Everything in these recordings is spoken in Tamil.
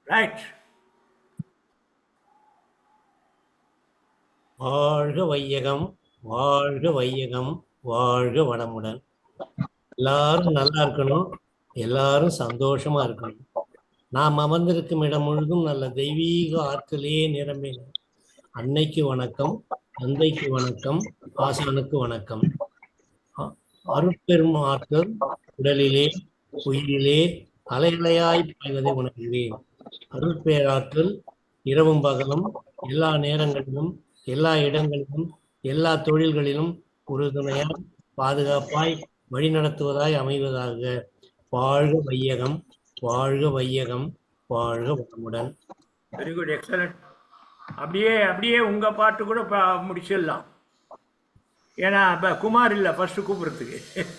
ரைட். வாழ்க வையகம், வாழ்க வையகம், வாழ்க வளமுடன். எல்லாரும் நல்லா இருக்கணும், எல்லாரும் சந்தோஷமா இருக்கணும். நாம் அமர்ந்திருக்கும் இடம் முழுதும் நல்ல தெய்வீக ஆற்றலே நிரம்பின அன்னைக்கு வணக்கம், தந்தைக்கு வணக்கம், ஆசானுக்கு வணக்கம். அருட்பெரும் ஆற்றல் உடலிலே உயிரிலே அலையலையாய் பாய்வதை உணர்கிறேன். அருட்பேராற்றல் இரவும் பகலும் எல்லா நேரங்களிலும் எல்லா இடங்களிலும் எல்லா தொழில்களிலும் உறுதுணையாய் பாதுகாப்பாய் வழிநடத்துவதாய் அமைவதாக. வாழ்க வையகம், வாழ்க வையகம், வாழ்க வளமுடன். Very good, excellent. அப்படியே அப்படியே உங்க பாட்டு கூட முடிச்சிடலாம். ஏன்னா இப்ப குமார் இல்ல ஃபர்ஸ்ட் கூப்பிடுறதுக்கு.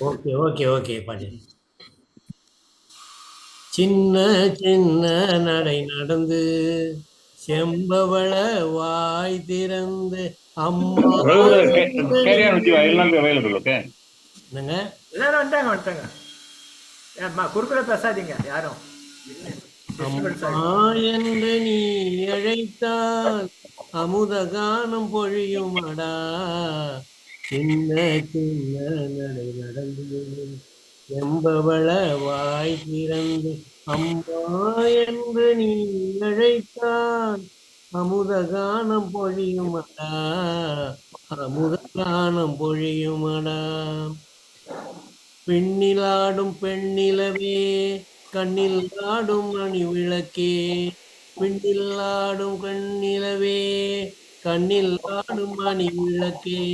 ஓகே ஓகே ஓகே பாட்டு. சின்ன சின்ன நடை நடந்து செம்பவள வாய் திறந்து அம்மா என்னங்க எல்லாரும் வந்துட்டாங்க. குறுக்குற பேசாதீங்க யாரும். அம்மா என்று நீ அழைத்தால் அமுத கானம் பொழியுமடா. சின்ன சின்ன நடை நடந்து எம்பவள வாய் திறந்து அம்மா என்று நீ அழைத்தால் அமுத கானம் பொழியுமடா, அமுத கானம் பொழியுமடா. பெண்ணிலாடும் பெண்ணிலவே கண்ணில் ஆடும் மணி விளக்கே, பெண்ணில் ஆடும் பெண்ணிலவே கண்ணில் ஆடும் மணி விளக்கே,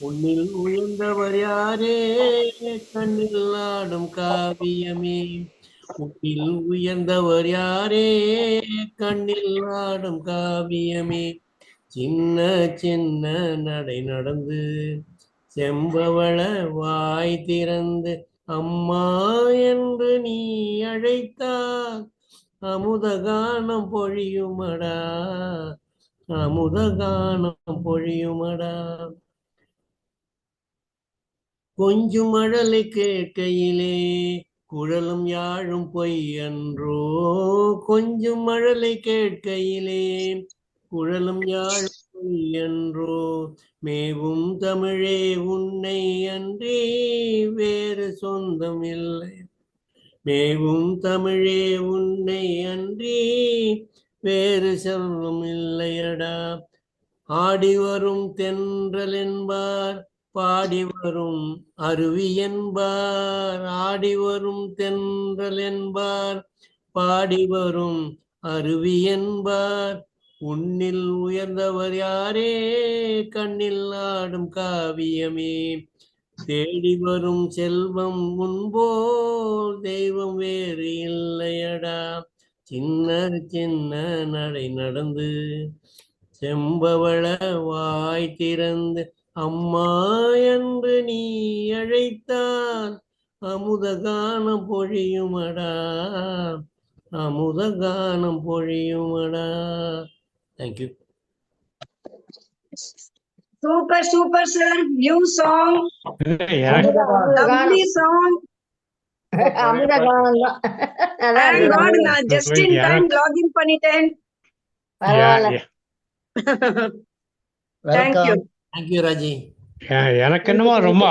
உன்னில் உயர்ந்தவர் யாரே கண்ணில் ஆடும் காவியமே, உன்னில் உயர்ந்தவர் யாரே கண்ணில் ஆடும் காவியமே. சின்ன சின்ன நடை நடந்து செம்பவள வாய் திறந்து அம்மா என்று நீ அழைத்தால் அமுத கானம் பொழியுமடா, அமுத கானம் பொழியுமடா. கொஞ்சம் மழலை கேட்கையிலே குழலும் யாழும் பொய் அன்றோ, கொஞ்சம் மழலை கேட்கையிலே குழலும் யாழும் பொய் அன்றோ, மேவும் தமிழே உன்னை அன்றி வேறு சொந்தம் இல்லை, மேவும் தமிழே உன்னை அன்றி வேறு செல்வம் இல்லையடா. ஆடி வரும் தென்றல் என்பார் பாடி வரும் அருவி என்பார், ஆடி வரும் தென்றல் என்பார் பாடி வரும் அருவி என்பார், உன்னில் உயர்ந்தவர் யாரே கண்ணில் ஆடும் காவியமே, தேடி வரும் செல்வம் முன்போல் தெய்வம் வேறு இல்லையடா. சின்ன சின்ன நடை நடந்து செம்பவள வாய் திறந்து அம்மா என்று நீ அழைத்தால் அமுத கானம் பொழியுமடா, அமுத கானம் பொழியுமடா. Thank you. Super super sir. New song, lovely song. அமுத கானம் தான். நான் ஜஸ்ட் இன் டைம் லாகின் பண்ணிட்டேன். பரவாயில்ல. Thank you thank you Raji. எனக்கு என்னமோ ரொம்ப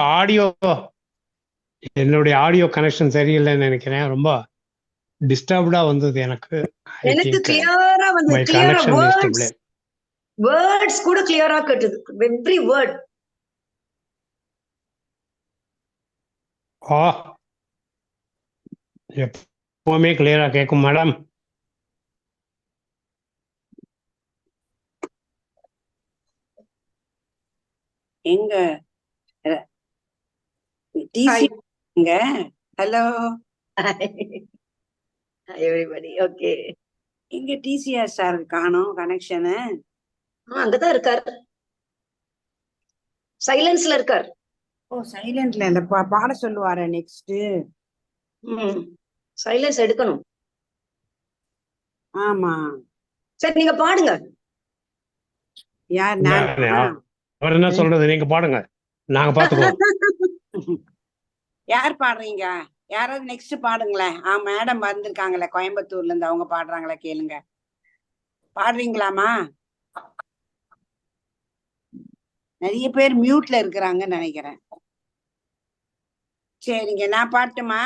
என்னுடைய ஆடியோ கனெக்ஷன் சரியில்லைன்னு நினைக்கிறேன். ரொம்ப டிஸ்டர்ப்டா வந்தது எனக்கு. கிளியரா வந்து கிளியரா வேர்ட்ஸ் கூட கிளியரா கேட்டது. Every word. எப்பவுமே கிளியரா கேட்கும் மேடம். எங்க ஹலோ எவ்ரிபடி. ஓகே, எங்க டிசிஆர் சார் காணோம் கனெக்ஷனு. அங்கதான் இருக்காரு, சைலன்ஸ்ல இருக்கார். ஓ சைலண்ட்ல இல்ல, பாட சொல்லுவாரு நெக்ஸ்ட். சைலன்ஸ் எடுக்கணும். ஆமா சரி, நீங்க பாடுங்க. யார்? அவர் என்ன சொல்றது, நீங்க பாடுங்க, நாங்க பாத்துக்கோம். யார் பாடுறீங்க? யாராவது நெக்ஸ்ட் பாடுங்களேன். மேடம் வந்திருக்காங்களே கோயம்புத்தூர்ல இருந்து, அவங்க பாடுறாங்களா கேளுங்க. பாடுறீங்களாமா? நிறைய பேர் மியூட்ல இருக்கிறாங்கன்னு நினைக்கிறேன். சரிங்க, நான் பாட்டுமா?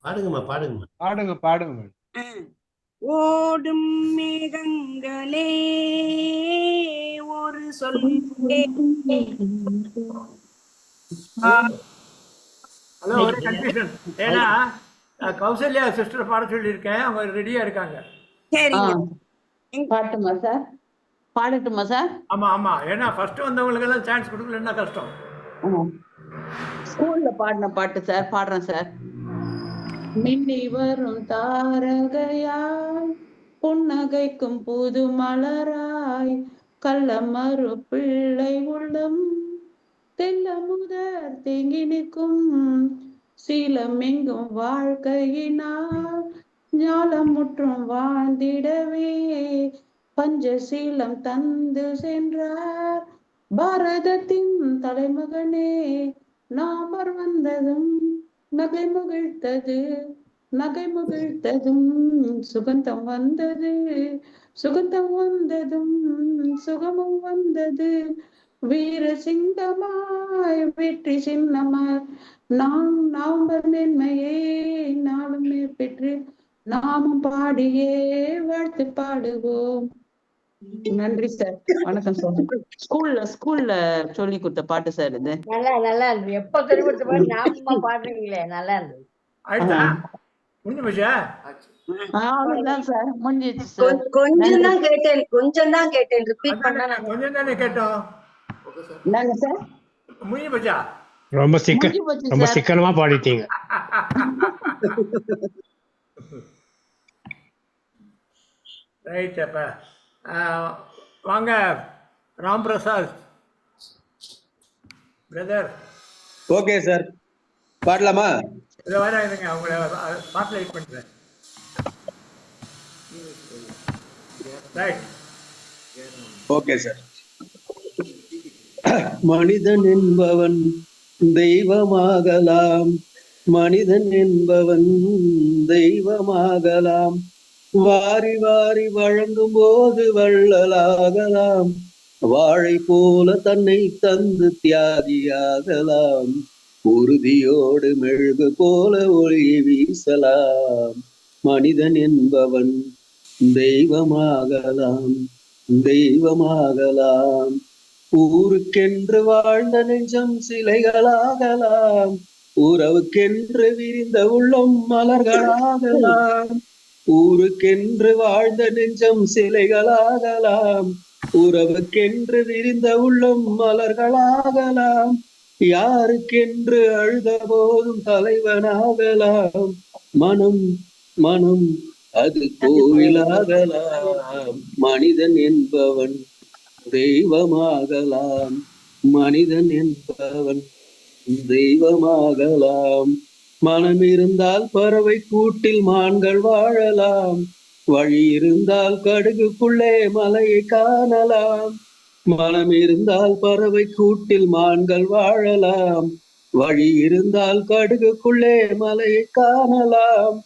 பாடுங்கம்மா பாடுங்கம்மா. பாடுங்க பாடுங்க. ஓடும் மேகங்களே ஒரு சொல் ஹலோ, ஒரு கன்ஃபியூஷன். ஏன்னா கௌசல்யா சிஸ்டர் பாட சொல்லியிருக்கேன், அவங்க ரெடியா இருக்காங்க. சரிங்க. பாட்டுமா சார்? பாடட்டுமா சார்? ஆமா ஆமா, ஏன்னா ஃபர்ஸ்ட் வந்தவங்களுக்கு எல்லாம் சான்ஸ் கொடுக்கலன்னா கஷ்டம். ஸ்கூல்ல பாடின பாட்டு சார், பாடுறேன் சார். மின்னி வரும் தாரகையாய் புன்னகைக்கும் புது மலராய் கள்ளமறு பிள்ளை உள்ளம் தெல்ல முதற் தேங்கி நிற்கும் சீலமெங்கும் வாழ்க்கையினால் ஞாலம் முற்றும் வாழ்ந்திடவே பஞ்சசீலம் தந்து சென்றார் பாரதத்தின் தலைமகனே. நாமர் வந்ததும் நகை முகிழ்த்ததும் சுகந்தம் வந்தது, சுகந்தம் வந்ததும் சுகமும் வந்தது. வீர சிங்கமாய் வெற்றி சின்னமாய் நாம் நவம்பர் மென்மையே நாளுமே பெற்று நாமும் பாடியே வாழ்த்து பாடுவோம். நன்றி சார், வணக்கம் சார். ஸ்கூல்ல சொல்லி கொடுத்த பாட்டு சார் இது. நல்லா இருக்கு. எப்ப சொல்லி கொடுத்த பாட்டு ஞாபகமா பாடுறீங்களே, நல்லா இருந்தது. ஆயிடுச்சா? முடிஞ்சு போச்சா? அவ்வளவுதான் சார், முடிஞ்சிச்சு சார். கொஞ்சம் தான் கேட்டேன் ரிப்பீட் பண்ணா கொஞ்சம் தானே கேட்டோம். என்னங்க சார்? முடிஞ்சு போச்சா? ரொம்ப முடிஞ்சு போச்சு ரொம்ப சார். சிக்கனமா பாடிட்டீங்க. ரைட். அப்ப வாங்க Ram Prasad brother. Okay sir, பாடலாமா? இதை வர இருங்க, அவங்கள ஸ்பாட்லைட் பண்றேன். ரைட். Okay sir. மனிதன் என்பவன் தெய்வமாகலாம், மனிதன் என்பவன் தெய்வமாகலாம், வாரி வாரி வழங்கும் போது வள்ளலாகலாம், வாழை போல தன்னை தந்து தியாகியாகலாம், உறுதியோடு மெழுகு போல ஒளியை வீசலாம். மனிதன் என்பவன் தெய்வமாகலாம், தெய்வமாகலாம். ஊருக்கென்று வாழ்ந்த நெஞ்சம் சிலைகளாகலாம், உறவுக்கென்று விரிந்த உள்ளம் மலர்களாகலாம். ஊருக்கென்று வாழ்ந்த நெஞ்சம் சிலைகளாகலாம், உறவுக்கென்று விரிந்த உள்ளம் மலர்களாகலாம். யாருக்கென்று அழுத போதும் தலைவனாகலாம், மனம் மனம் அது கோவிலாகலாம். மனிதன் என்பவன் தெய்வமாகலாம், மனிதன் என்பவன் தெய்வமாகலாம். மனம் இருந்தால் பறவை கூட்டில் மான்கள் வாழலாம், வழி இருந்தால் கடுகுக்குள்ளே மலையை காணலாம். மனம் இருந்தால் பறவை கூட்டில் மான்கள் வாழலாம், வழி இருந்தால் கடுகுக்குள்ளே மலையை காணலாம்.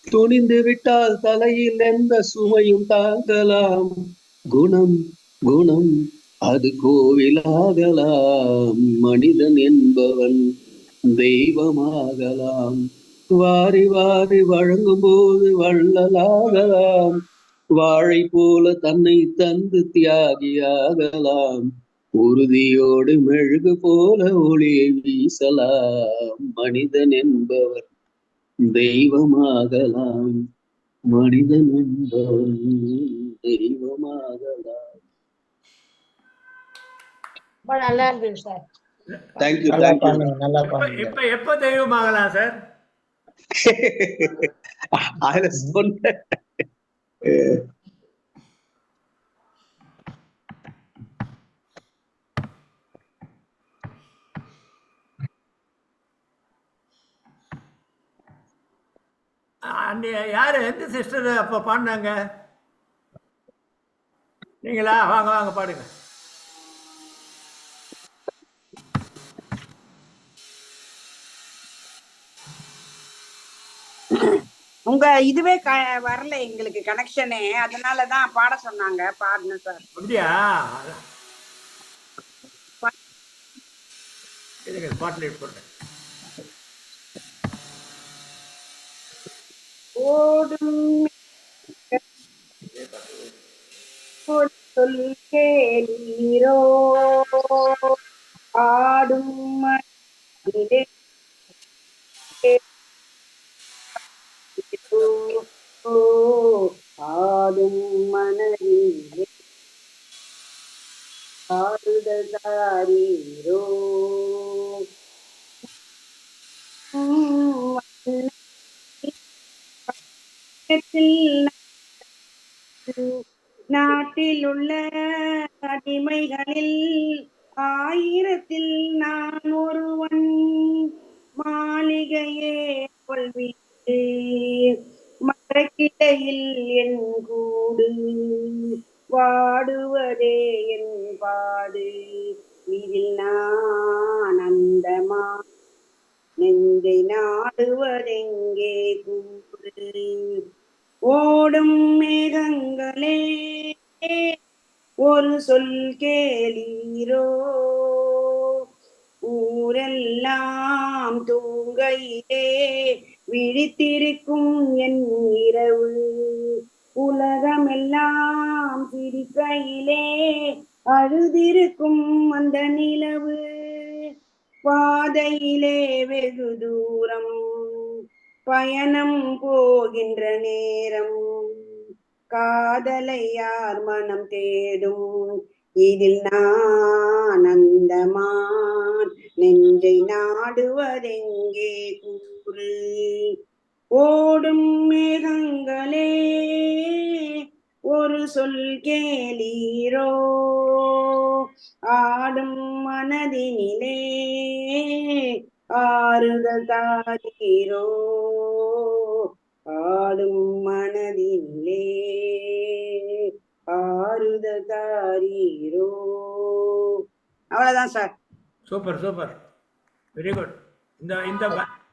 துணிந்து விட்டால் தலையில் எந்த சுமையும் தாங்கலாம், குணம் குணம் அது கோவிலாகலாம். மனிதன் என்பவன் தெய்வமாகலாம், வாரி வாரி வழங்கும் போது வள்ளலாகலாம், வாழை போல தன்னை தந்து தியாகியாகலாம், உறுதியோடு மெழுகு போல ஒளியை வீசலாம். மனிதன் என்பவர் தெய்வமாகலாம், மனிதன் என்பவன் தெய்வமாகலாம். ரொம்ப நல்லா இருந்தது சார். தேங்க்யூ நல்லா தேங்க்யூ. பாருங்க, நல்லா பாருங்க. எப்ப தெய்வமாகலாம் சார்? அதுல சொன்ன யாரு, எந்த சிஸ்டர் அப்ப பாடினாங்க? நீங்களா? வாங்க வாங்க பாடுங்க. உங்க இதுவே வரல எங்களுக்கு கனெக்ஷனே, அதனாலதான் பாட சொன்னாங்க. பாடணும் சார். அப்படியா? பாட்டு போட்டேன். ஓடும் சொல் கேளீரோ ஆடும் மனதிலே ஆடும் மனதிலே ஆடுதல் தாரீரோ நாட்டில் உள்ள அடிமைகளில் 1000ல் நான் ஒருவன். மாளிகையே கொள்வீட்டு மரக்கிளையில் என் கூடு வாடுவதே என் பாடு. இதில் நான் அந்தமா நெஞ்சை நாடுவதெங்கே கூடு. ஓடும் மேகங்களே ஒரு சொல் கேளீரோ ஊரெல்லாம் தூங்கையிலே விழித்திருக்கும் என் இரவு. உலகமெல்லாம் சிரிக்கையிலே அழுதிருக்கும் அந்த நிலவு. பாதையிலே வெகு தூரம் பயணம் போகின்ற நேரம் காதலை யார் மனம் தேடும். இதில் நான் அந்தமான் நெஞ்சை நாடுவதெங்கே கூறு. ஓடும் மேகங்களே ஒரு சொல் கேளீரோ ஆடும் மனதினிலே ஆறுதல் தாரீரோ ஆடும் மனதினிலே ஆறுதல் தாரீரோ. அவ்வளவுதான் sir. Super super, very good. இந்த இந்த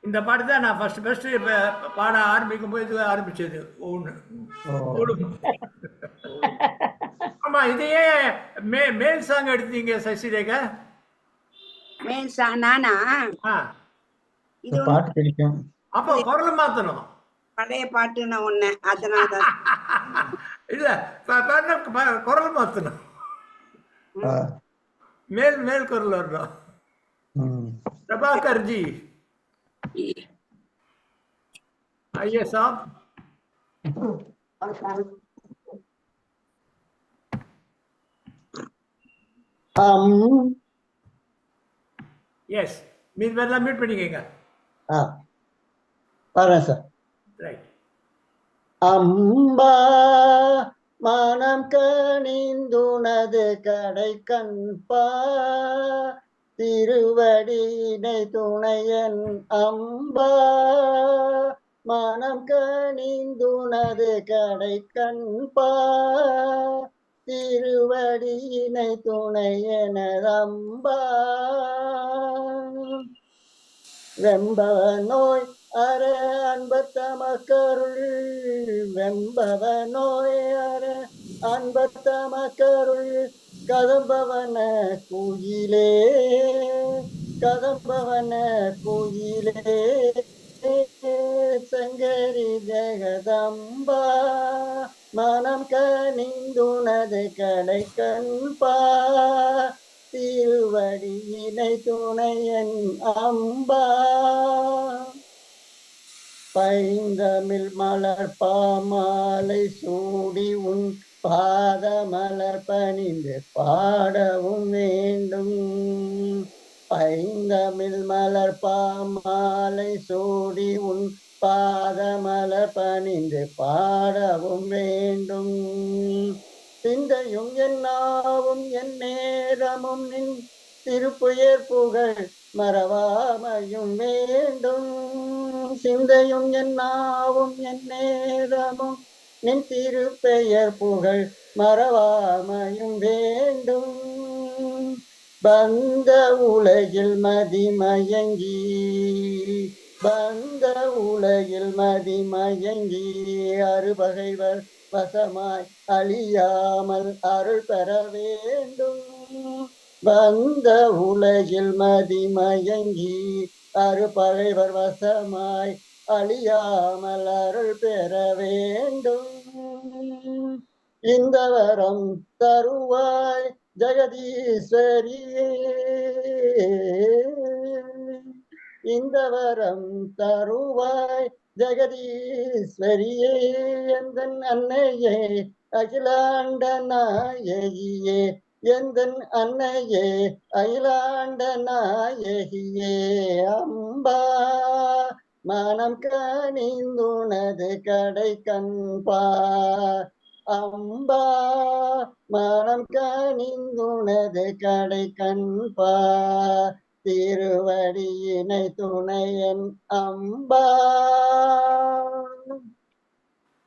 இந்த பாட்டு தான் நான் ஃபர்ஸ்ட் பாட ஆரம்பிக்கும் போது ஆரம்பிச்சது. ஒன்று ஆமா, இதையே மேல் சாங் எடுத்தீங்க சசிரேகா? மேல் நானா? இது பாட்டு பிடிக்கும். அப்போ குரல் மாத்தணும். பழைய பாட்டுன்னு ஒண்ணு, அதனாலதான். இல்ல, குரல் மாத்தணும். மேல் மேல் குரல் வரணும். प्रभाकर जी, आइए साहब. எஸ், மீட் வரலாம், மீட் பண்ணிக்கங்க. பாருங்க சார். ரைட். அம்பா மனம் கனிந்துனது கடை கண்பா திருவடினை துணையன் அம்பா மனம் கனிந்துனது கடை கண்பா திருவடியினை துணையனதம்பா. வெம்பவ நோய் அற அன்பத்தமக்கருள் வெம்பவ நோய் அற அன்பத்தமக்கருள் கதம்பவன குயிலே கதம்பவன குயிலே சங்கரி ஜெகதம்பா மனம் கனிந்துனது கடை கண்பா திருவடியினை துணையன் அம்பா. பைந்தமிழ் மலர் பாமாலை சூடி உன் பாத மலர் பணிந்து பாடவும் வேண்டும். பைந்தமிழ் மலர் பாமாலை சூடி உன் பாத மலர் பணிந்து பாடவும் வேண்டும். சிந்தையும் என்னாவும் என் நேரமும் நின் திருப்புயர் புகழ் மறவாமையும் வேண்டும். சிந்தையும் என்னாவும் என் நேரமும் நின் திருப்பெயர் புகழ் மறவாமையும் வேண்டும். பந்த உலகில் மதிமயங்கி வந்த உலகில் மதிமயங்கி அறுபகைவர் வசமாய் அழியாமல் அருள் பெற வேண்டும். வந்த உலகில் மதிமயங்கி அறுபகைவர் வசமாய் அழியாமல் அருள் பெற வேண்டும். இந்த வரம் தருவாய் ஜெகதீஸ்வரியே, இந்த வரம் தருவாய் ஜெகதீஸ்வரியே, எந்தன் அன்னையே அகிலாண்ட நாயகியே, எந்தன் அன்னையே அகிலாண்ட நாயகியே. அம்பா மனம் கனிந்துனது கடை கண்பார், அம்பா மனம் கனிந்துனது கடை கண்பார், திருவடியினை துணையன் அம்பா.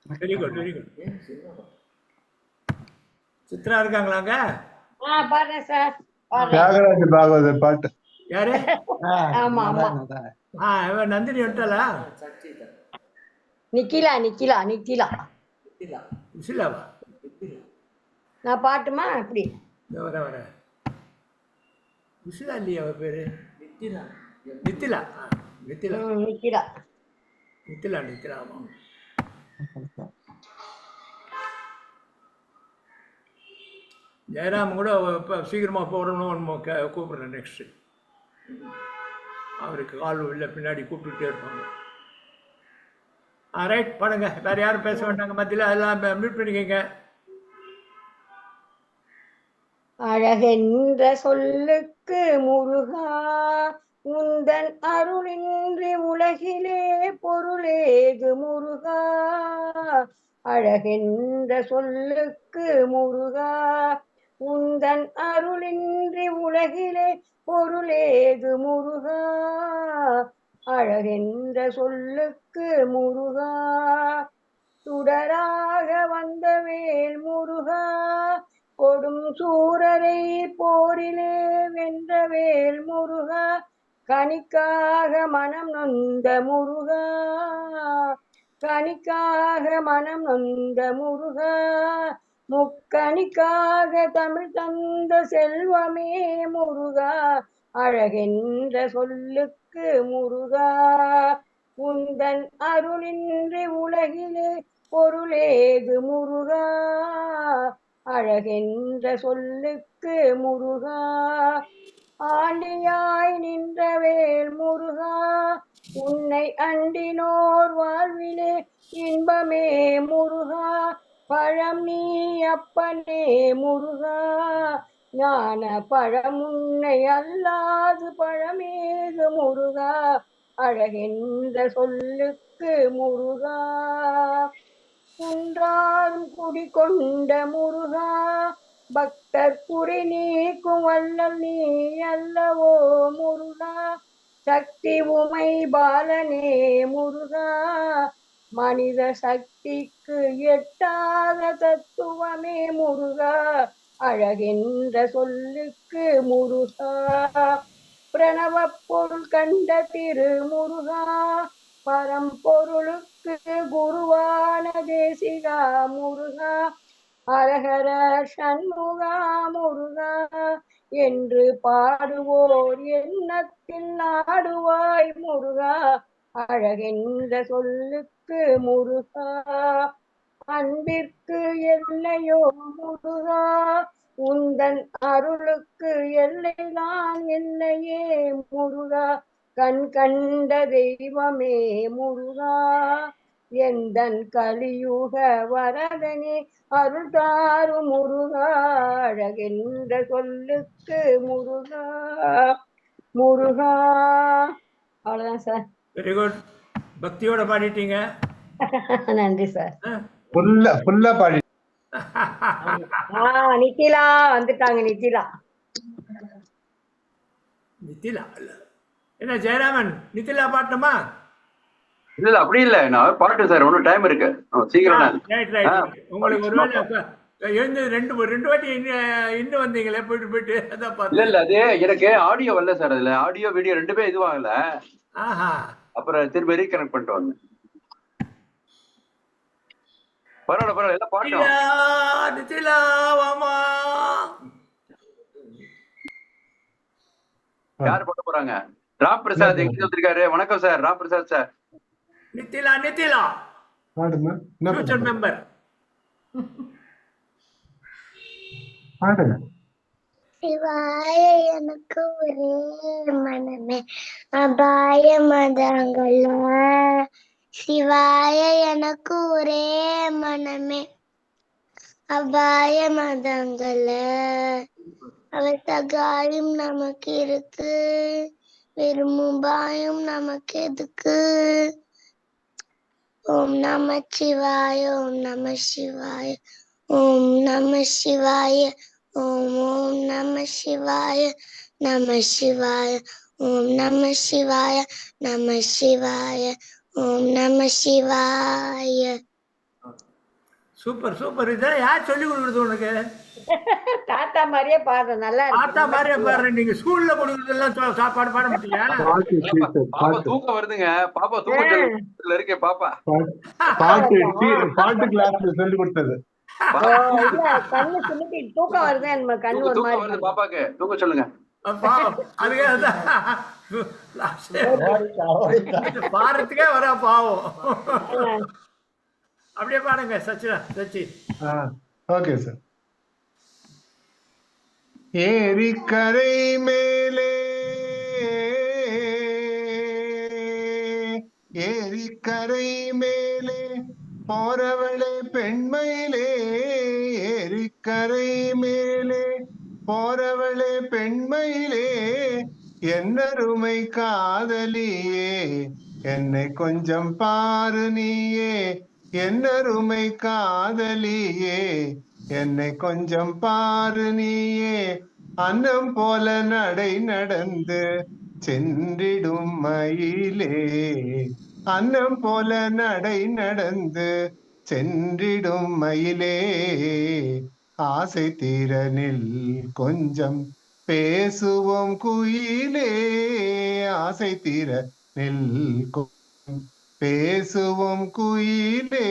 Very good very good. Chitra இருக்காங்களாங்க? பாடுறேன் சார். தியாகராஜ பாகவதர் பாட்டு. யாரு? ஆமா ஆமா. இவன் நந்தினி விட்டாளா? நிக்கிலா நிக்கிலா நிக்கிலா விசிலாவா? நான் பாட்டுமா இப்படி வர வர விசிலா இல்லையா அவ பேரு? நித்திலா. நித்திலா நித்திலா நிக்கிலா நித்திலா நித்திலா. ஆமாம். ஜெயராம் கூட இப்போ சீக்கிரமாக போடணும்னு கூப்பிட்றேன். நெக்ஸ்ட்டு அவருக்கு கால் இல்லை, பின்னாடி கூப்பிட்டுட்டே இருப்பாங்க. ரைட், பாடுங்க. வேறு யாரும் பேச வேண்டாங்க மத்தியில், அதெல்லாம் மியூட் பண்ணிக்கங்க. அழகென்ற சொல்லுக்கு முருகா, உந்தன் அருளின்றி உலகிலே பொருளேது முருகா. அழகென்ற சொல்லுக்கு முருகா, உந்தன் அருளின்றி உலகிலே பொருளேது முருகா. அழகென்ற சொல்லுக்கு முருகா, சுடராக வந்த வேல் முருகா, கொடும் சூரரை போரிலே வென்ற வேல் முருகா. கனிக்காக மனம் நொந்த முருகா, கனிக்காக மனம் நொந்த முருகா. முக்கணிக்காக தமிழ் தந்த செல்வமே முருகா. அழகென்ற சொல்லுக்கு முருகா, உந்தன் அருளின்றி உலகிலே பொருளேது முருகா. அழகென்ற சொல்லுக்கு முருகா, ஆண்டியாய் நின்ற வேல் முருகா. உன்னை அண்டினோர் வாழ்விலே இன்பமே முருகா. பழம் நீ அப்பனே முருகா, ஞான பழம் உன்னை அல்லாது பழமேது முருகா. அழகென்ற சொல்லுக்கு முருகா, குன்றாரும் குடிகொண்ட முருகா. பக்தர் குறை நீக்கும் வல்லல் நீ அல்லவோ முருகா. சக்தி உமை பாலனே முருகா, மனித சக்திக்கு எட்டாத தத்துவமே முருகா. அழகென்ற சொல்லுக்கு முருகா, பிரணவ பொருள் கண்ட திரு முருகா. பரம்பொருளுக்கு குருவான தேசிகா முருகா. ஹரஹர சண்முகா முருகா என்று பாடுவோர் எண்ணத்தில் நாடுவாய் முருகா. அழகென்ற சொல்லுக்கு முருகா, அன்பிற்கு எல்லையோ முருகா. உந்தன் அருளுக்கு எல்லைதான் எல்லையே முருகா. கண் கண்ட தெய்வமே முருகா, எந்தன் கலியுக வரதனே அருள் தாரு முருகா. அழகென்ற சொல்லுக்கு முருகா, முருகா. அவ்வளவுதான் சார். Very good. பக்தியோட பாடிட்டீங்க. நன்றி சார். ஃபுல்லா பாடி. நித்திலா வந்துட்டாங்க. நித்திலா நித்திலா என்ன ஜெயராமன், நித்திலா பாட்டமா? இல்ல அப்படி இல்ல, நான் பாட்டு சார், ஒன்னும் டைம் இருக்கு, சீக்கிரம். உங்களுக்கு ஒருவேளை எழுந்து ரெண்டு வாட்டி இன்னும் வந்தீங்களே, போயிட்டு அதான் பார்த்தேன். இல்ல அது எனக்கு ஆடியோ வரல சார், அதுல ஆடியோ வீடியோ ரெண்டுமே இதுவாகல. ஆஹா. அப்புறம் திரும்ப ரீகனெக்ட் பண்ணிட்டு வந்தேன். பரவாயில்ல எல்லாம் பாட்டும். நித்திலாவாமா. யார் பாட போறாங்க? ராம் பிரசாத் எங்க வந்திருக்காரு. வணக்கம் சார். ராம் பிரசாத் சார். நித்திலா பாடுங்க. என்ன ஃபியூச்சர் மெம்பர். பாடுங்க. சிவாய எனக்கு ஒரே மனமே அபாய மதங்கள. சிவாய எனக்கு ஒரே மனமே அபாய மதங்கள. அவர் சகாயம் நமக்கு இருக்கு, வெறும் உபாயம் நமக்கு எதுக்கு. ஓம் நம சிவாய, ஓம் நம சிவாய, ஓம் நம சிவாய, ஓம் ஓம் நம சிவாய, நம சிவாய, ஓம் நம சிவாய, நம சிவாய, ஓம் நம சிவாய. Super super. இதெல்லாம் யார் சொல்லி கொடுக்குறது உனக்கு? தாத்தா மாதிரியே பாடுற நல்லா தாத்தா மாதிரியே பாடுறேன். நீங்க ஸ்கூல்ல கொடுக்குறதெல்லாம் சாப்பாடு பாட மாட்டீங்க. பாப்பா தூக்கம் வருதுங்க. பாப்பா தூக்கத்துல இருக்கே பாப்பா. பாட்டு கிளாஸ்ல சொல்லி கொடுத்தது. கண்ணு சிமிட்டி தூக்கம் வருது. நம்ம கண்ணு ஒரு தூக்கம் மாதிரி வருது பாப்பாக்கு. தூக்க சொல்லுங்க. பாடுறதுக்கே வர பாவம். அப்படியே பாடுங்க சச்சி. Okay sir. ஏரிக்கரை மேலே ஏரிக்கரை மேலே போறவளே பெண்மையிலே. ஏரிக்கரை மேலே போறவளே பெண்மையிலே. என்னருமை காதலியே என்னை கொஞ்சம் பாரு நீயே. என்னருமை காதலியே என்னை கொஞ்சம் பாரு நீயே. அன்னம் போல நடை நடந்து சென்றிடும் மயிலே. அன்னம் போல நடை நடந்து சென்றிடும் மயிலே. ஆசை தீரனில் கொஞ்சம் பேசுவோம் குயிலே. ஆசை தீரனில் பேசுவோம் குயிலே.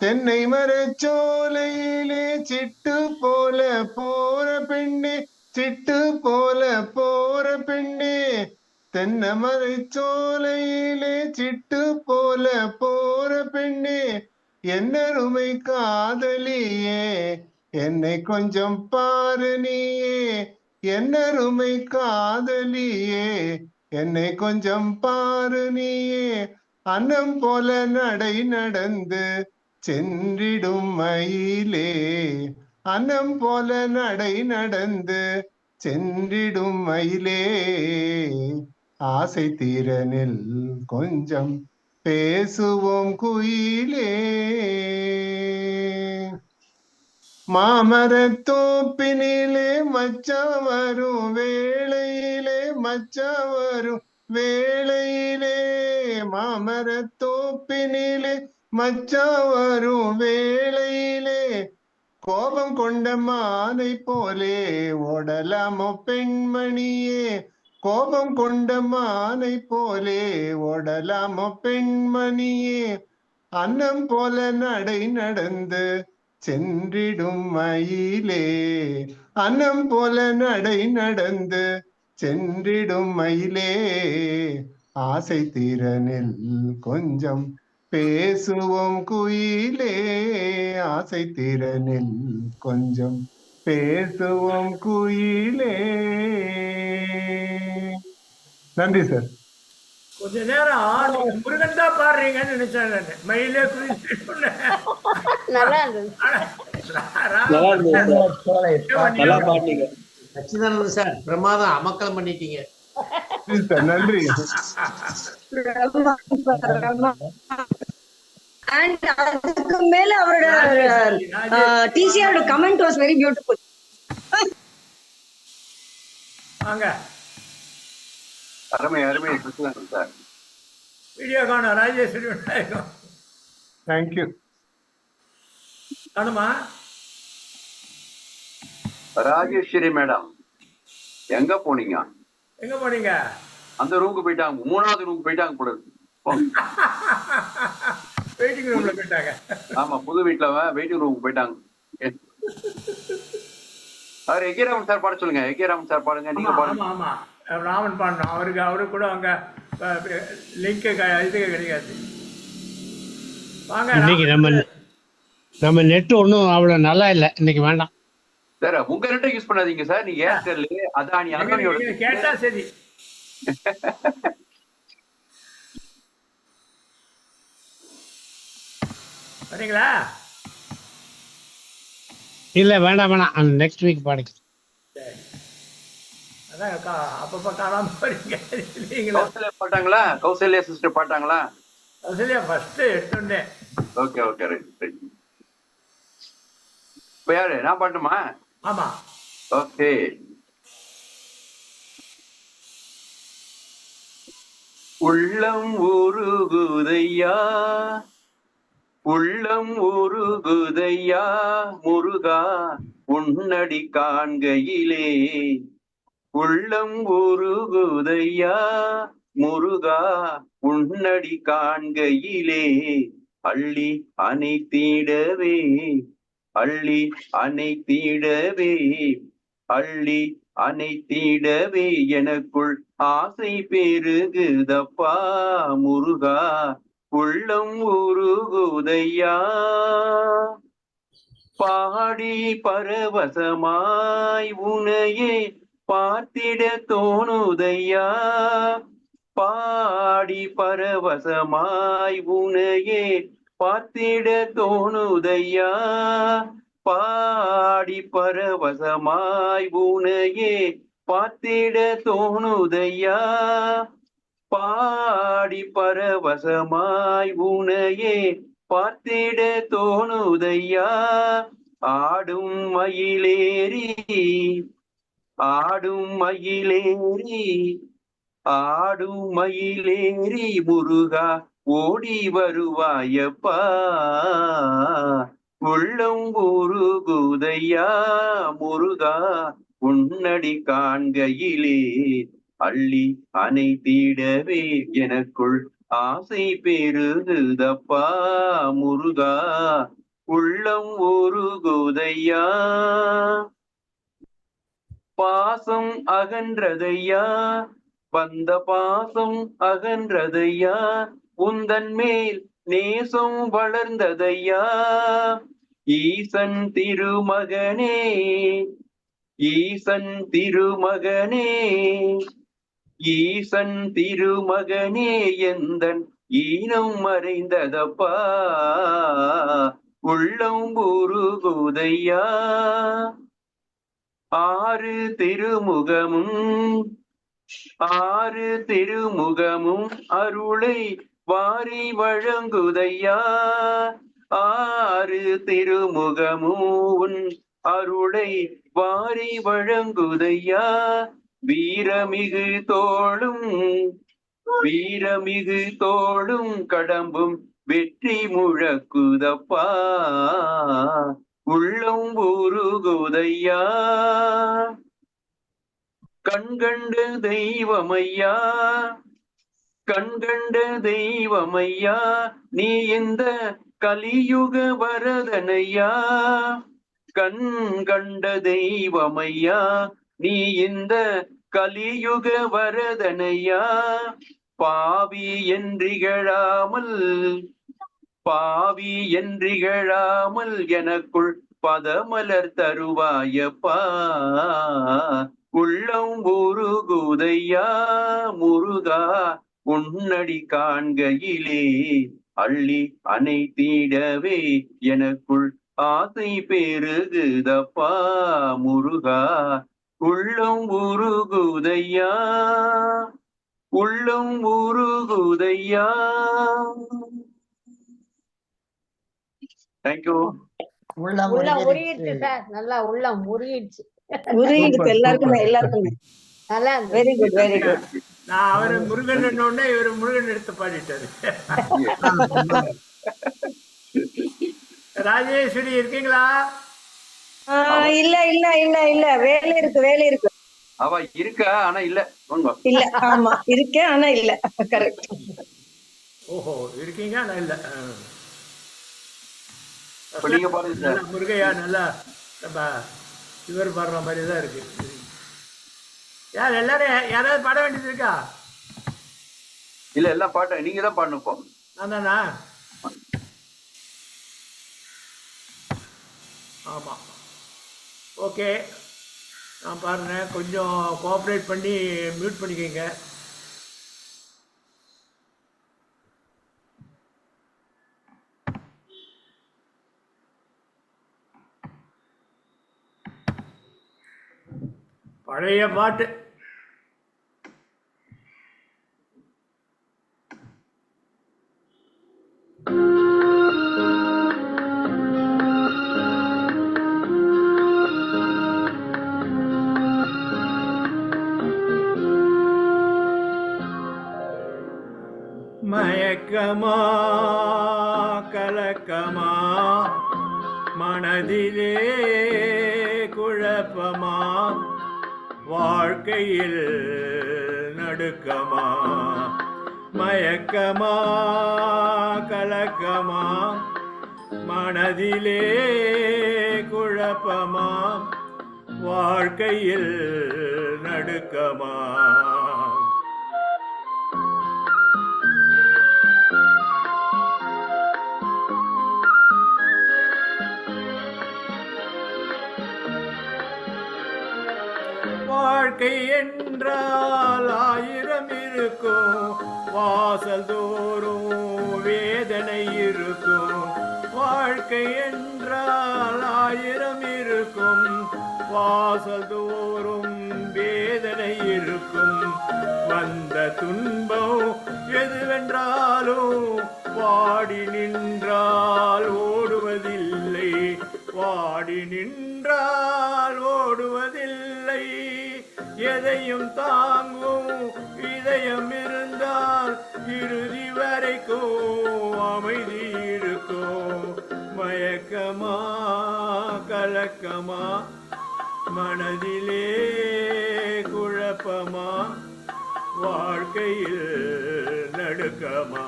தென்னை மரச்சோலையிலே சிட்டு போல போற பெண்ணே. சிட்டு போல போற பெண்ணே. தென்னை மரச்சோலையிலே சிட்டு போல போற பெண்ணே. என்னருமை காதலியே என்னை கொஞ்சம் பாரு நீயே. என்னருமை காதலியே என்னை கொஞ்சம் பாரு நீயே. அன்னம் போல நடை நடந்து சென்றிடும் மயிலே. அன்னம் போல நடை நடந்து சென்றிடும் மயிலே. ஆசை தீரனில் கொஞ்சம் பேசுவோம் குயிலே. மாமரத்தோப்பினிலே மச்சா வரும் வேளையிலே. மச்சா வரும் வேளையிலே. மாமரத்தோப்பினிலே மச்சா வரும் வேளையிலே. கோபம் கொண்ட மானை போலே ஓடலாமோ பெண்மணியே. கோபம் கொண்ட மானை போலே ஓடலாமோ பெண்மணியே. அன்னம் போல நடை நடந்து சென்றிடும் மயிலே. அன்னம் போல நடை நடந்து சென்றிடும் மயிலே. ஆசை தீரனில் கொஞ்சம் பேசுவோம் குயிலே. ஆசை தீரனில் கொஞ்சம் பேசுவோம் குயிலே. நன்றி சார். கொஞ்ச நேரம் முருகன் தான் பாடுறீங்கன்னு நினைச்சேன் நான். மயிலே குதிச்சு நல்லா இருந்தது. சச்சிதானந்த சார் பிரமாதம். அமக்கலம் பண்ணிட்டீங்க. நன்றி. And அதுக்கு மேல அவரோட டிசிஆரோட கமெண்ட் வாஸ் வெரி பியூட்டிஃபுல். வாங்க. அருமை அருமை சச்சிதானந்த சார். வீடியோ காணும் ராஜேஸ்வரி விநாயகம். தேங்க்யூ. காணுமா ராஜேஸ்வரி மேடம் எங்க போனீங்க? எங்க போனீங்க? அந்த ரூமுக்கு போயிட்டாங்க, 3வது ரூமுக்கு போயிட்டாங்க போல இருக்கு. வெயிட்டிங் ரூம்ல போயிட்டாங்க. ஆமா, புது வீட்டுல வெயிட்டிங் ரூமுக்கு போயிட்டாங்க. அவர் எகேராமன் சார் பாட சொல்லுங்க. எகேராமன் சார் பாடுங்க, நீங்க பாடுங்க. ஆமா ராமன் பாடணும். அவரு கூட அங்க லிங்க் இது கிடையாது. வாங்க. இன்னைக்கு நம்ம நெட் ஒன்றும் அவ்வளவு நல்லா இல்லை, இன்னைக்கு வேண்டாம் சார். உங்க நெட்டை யூஸ் பண்ணாதீங்க சார். நீங்க ஏர்டெல், அதானி, அதானியோட கேட்டா சரி. சரிங்களா? இல்ல வேண்டாம், நெக்ஸ்ட் வீக் பாடுங்க. அதான் அப்பப்ப காணாம போறீங்க. கௌசல்யா பாட்டாங்களா? கௌசல்யா சிஸ்டர் பாட்டாங்களா? கௌசல்யா ஃபர்ஸ்ட் எடுத்துட்டேன். Okay right. இப்ப யாரு, நான் பாட்டுமா? ஆமா. ஓகே. உள்ளம் உருகுதையா, உள்ளம் உருகுதையா முருகா உன்னடி காண்கையிலே, உள்ளம் உருகுதையா முருகா உன்னடி காண்கையிலே, அள்ளி அணைத்திடவே, அள்ளி அணைத்திடவே, அள்ளி அணைத்திடவே எனக்குள் ஆசை பெருகுதப்பா முருகா, உள்ளம் உருகுதையா. பாடி பரவசமாய் உனையே பார்த்திட தோணுதையா, பாடி பரவசமாய் உனையே பார்த்திட தோணுதையா, பாடி பரவசமாய் உனையே பார்த்திட தோணுதையா, பாடி பரவசமாய் உனையே பார்த்திட தோணுதையா. ஆடும் மயிலேறி, ஆடும் மயிலேறி, ஆடும் மயிலேறி முருகா ஓடி வருவாயப்பா, உள்ளம் உருகுதையா முருகா உன்னடி காண்கையிலே, அள்ளி அணைத்திடவே எனக்குள் ஆசை பெருகுதப்பா முருகா, உள்ளம் உருகுதையா. பாசம் அகன்றதையா, வந்த பாசம் அகன்றதையா, உந்தன் மேல் நேசம் வளர்ந்ததையா, ஈசன் திருமகனே, ஈசன் திருமகனே, ஈசன் திருமகனே எந்தன் ஈனம் மறைந்ததப்பா, உள்ளம் உருகுதையா. ஆறு திருமுகமும், ஆறு திருமுகமும் அருளை வாரி வழங்குதையா, ஆறு திருமுகமும் அருளை வாரி வழங்குதையா. வீரமிகு தோளும், வீரமிகு தோளும் கடம்பும் வெற்றி முழக்குதப்பா, உள்ளம் உருகுதையா. கண்கண்ட தெய்வமையா, கண்கண்ட தெய்வமையா நீ இந்த கலியுக வரதனையா, கண் கண்ட தெய்வமையா நீ இந்த கலியுக வரதனையா. பாவி என்றிகழாமல், பாவி என்றிகழாமல் எனக்குள் பதமலர் தருவாயப்பா, உள்ளம் உருகுதையா முருகா உன்னடி காண்கையிலே, அள்ளி அணைத்திடவே எனக்குள் ஆசை பெருகுதப்பா முருகா, உள்ளம் உருகுதையா, உள்ளம் உருகுதையா. தேங்க்யூ. உள்ளம் உருகிடுச்சு சார், நல்லா உள்ளம் உருகிடுச்சு. உருகிடுச்சு எல்லாருக்குமே, எல்லாருக்குமே. நல்லா வெரி குட், வெரி குட். நான் அவரு முருகன் உடனே இவரு முருகன் எடுத்து பாடிட்டாரு. ராஜேஸ்வரி இருக்கீங்களா? இல்ல இல்ல இல்ல இல்ல, வேலை இருக்கு, வேலை இருக்கு. அவ இருக்கா ஆனா இல்ல. இல்ல, ஆமா இருக்கேன் ஆனா இல்ல. கரெக்ட். ஓஹோ, இருக்கீங்க ஆனா இல்ல. நீங்க பாருங்க சார். முருகையா நல்லா நம்ம இவர் பாடுற மாதிரி தான் இருக்கு. யார் எல்லாரும் யாராவது பாட வேண்டியது இருக்கா? இல்ல எல்லாம் பாட்ட நீங்க தான் பாடணும் இப்போ. அதானா? ஆமா, ஓகே, நான் பாருறேன். கொஞ்சம் கோஆப்ரேட் பண்ணி மியூட் பண்ணிக்கோங்க. பழைய பாட்டு. மயக்கமா கலக்கமா மனதிலே குழப்பமா வாழ்க்கையில் நடுக்கமா. மயக்கமா கலக்கமா மனதிலே குழப்பமா வாழ்க்கையில் நடுக்கமா. வாழ்க்கை என்றால் 1000 இருக்கும், வாசல் தோறும் வேதனை இருக்கும். வாழ்க்கை என்றால் 1000 இருக்கும், வாசல் தோறும் வேதனை இருக்கும். வந்த துன்பம் எதுவென்றாலும் வாடி நின்றால் ஓடுவதில்லை, வாடி நின்றால் ஓடுவதில்லை. எதையும் தாங்கும் இதயம் இருந்தால் இறுதி வரைக்கும் அமைதி இருக்கும். மயக்கமா கலக்கமா மனதிலே குழப்பமா வாழ்க்கையில் நடுக்கமா.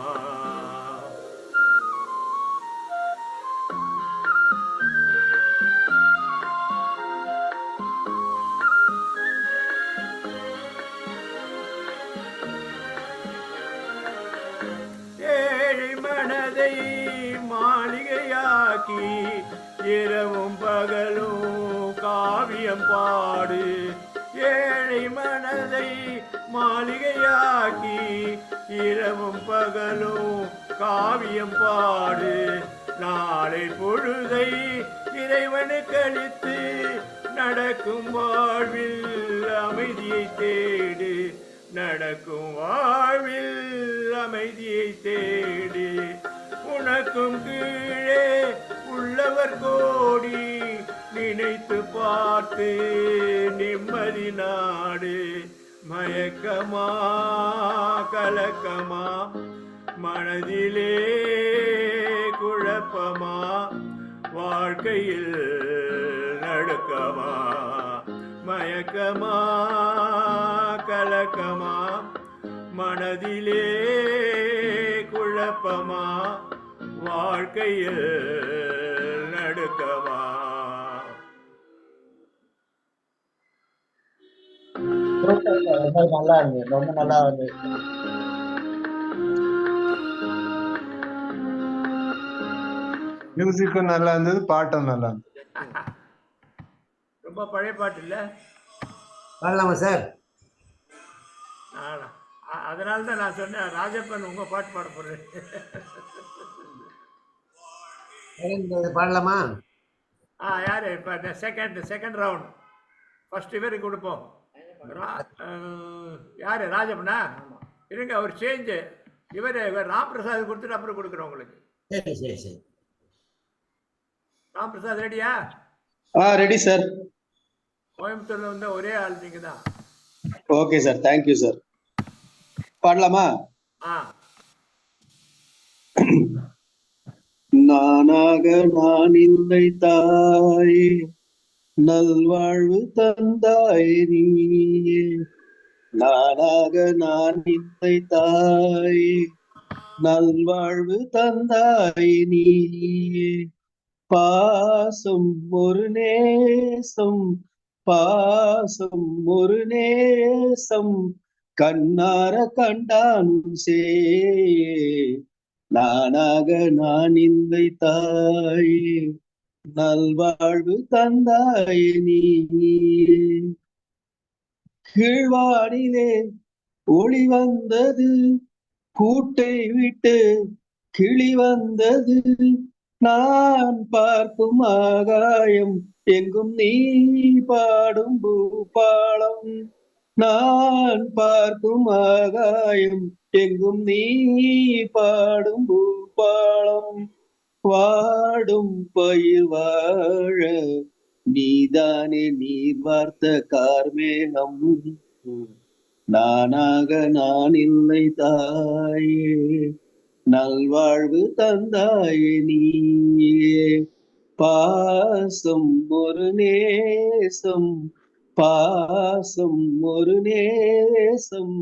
ஏழை மனதை மாளிகையாக்கி இரவும் பகலும் காவியம் பாடு. ஏழை மனதை மாளிகையாக்கி இரவும் பகலும் காவியம் பாடு. நாளை பொழுதை இறைவனுக்கு அளித்து நடக்கும் வாழ்வில் அமைதியை தேடு, நடக்கும் வாழ்வில் அமைதியை தேடு. உனக்கும் கீழே உள்ளவர் கோடி, நினைத்து பார்த்து நிம்மதி நாடு. மயக்கமா கலக்கமா மனதிலே குழப்பமா வாழ்க்கையில் நடுக்கமா. மயக்கமா கலக்கமா மனதிலே குழப்பமா வாழ்க்கையில் நடுக்கமா. நல்லா இருக்கு, ரொம்ப நல்லா இருக்கு. மியூசிக்கும் நல்லா இருந்தது, பாட்டும் நல்லா இருந்தது. ரொம்ப பழைய பாட்டு இல்ல? பாடலாமா சார்? அதனால தான் நான் சொன்னேன் ராஜப்பன் உங்க பாட்டு பாட போறேன். பாடலாமா? யாரு இப்ப செகண்ட் ரவுண்ட் ஃபர்ஸ்ட் இவருக்கு கொடுப்போம். யாரு ராஜப்பனா? இருங்க, அவர் சேஞ்சு. இவர் ராம் பிரசாத் கொடுத்துட்டு அப்புறம் கொடுக்குறோம் உங்களுக்கு. சரி சரி சரி. ராம் பிரசாத் ரெடியா? Ready sir. கோயம்புத்தூர்ல வந்து ஒரே ஆள் நீங்க தான். Okay sir, thank you sir. பாடலாமா? நானாக நான் இல்லை தாயே, நல்வாழ்வு தந்தாய் நீயே, நானாக நான் இல்லை தாயே. நல்வாழ்வு தந்தாய் நீயே, பாசம் ஒரு நேசம், பாசம் ஒரு நேசம், கண்ணார கண்டானும் சே, நானாக நான் இல்லை தாயே. நல்வாழ்வு தந்தாய் நீயே. கீழ்வானிலே ஒளி வந்தது, கூட்டை விட்டு கிளி வந்தது, நான் பார்க்கும் ஆகாயம் எங்கும் நீ பாடும் பூபாளம், நான் பார்க்கும் ஆகாயம் எங்கும் நீ பாடும் பூபாளம். வாடும் பயிர் வாழ நீதானே நீர் வார்த்த கார்மேகம், நானாக நான் இல்லை தாயே. நல்வாழ்வு தந்தாயே நீயே, பாசம் ஒரு நேசம், பாசம் ஒரு நேசம்,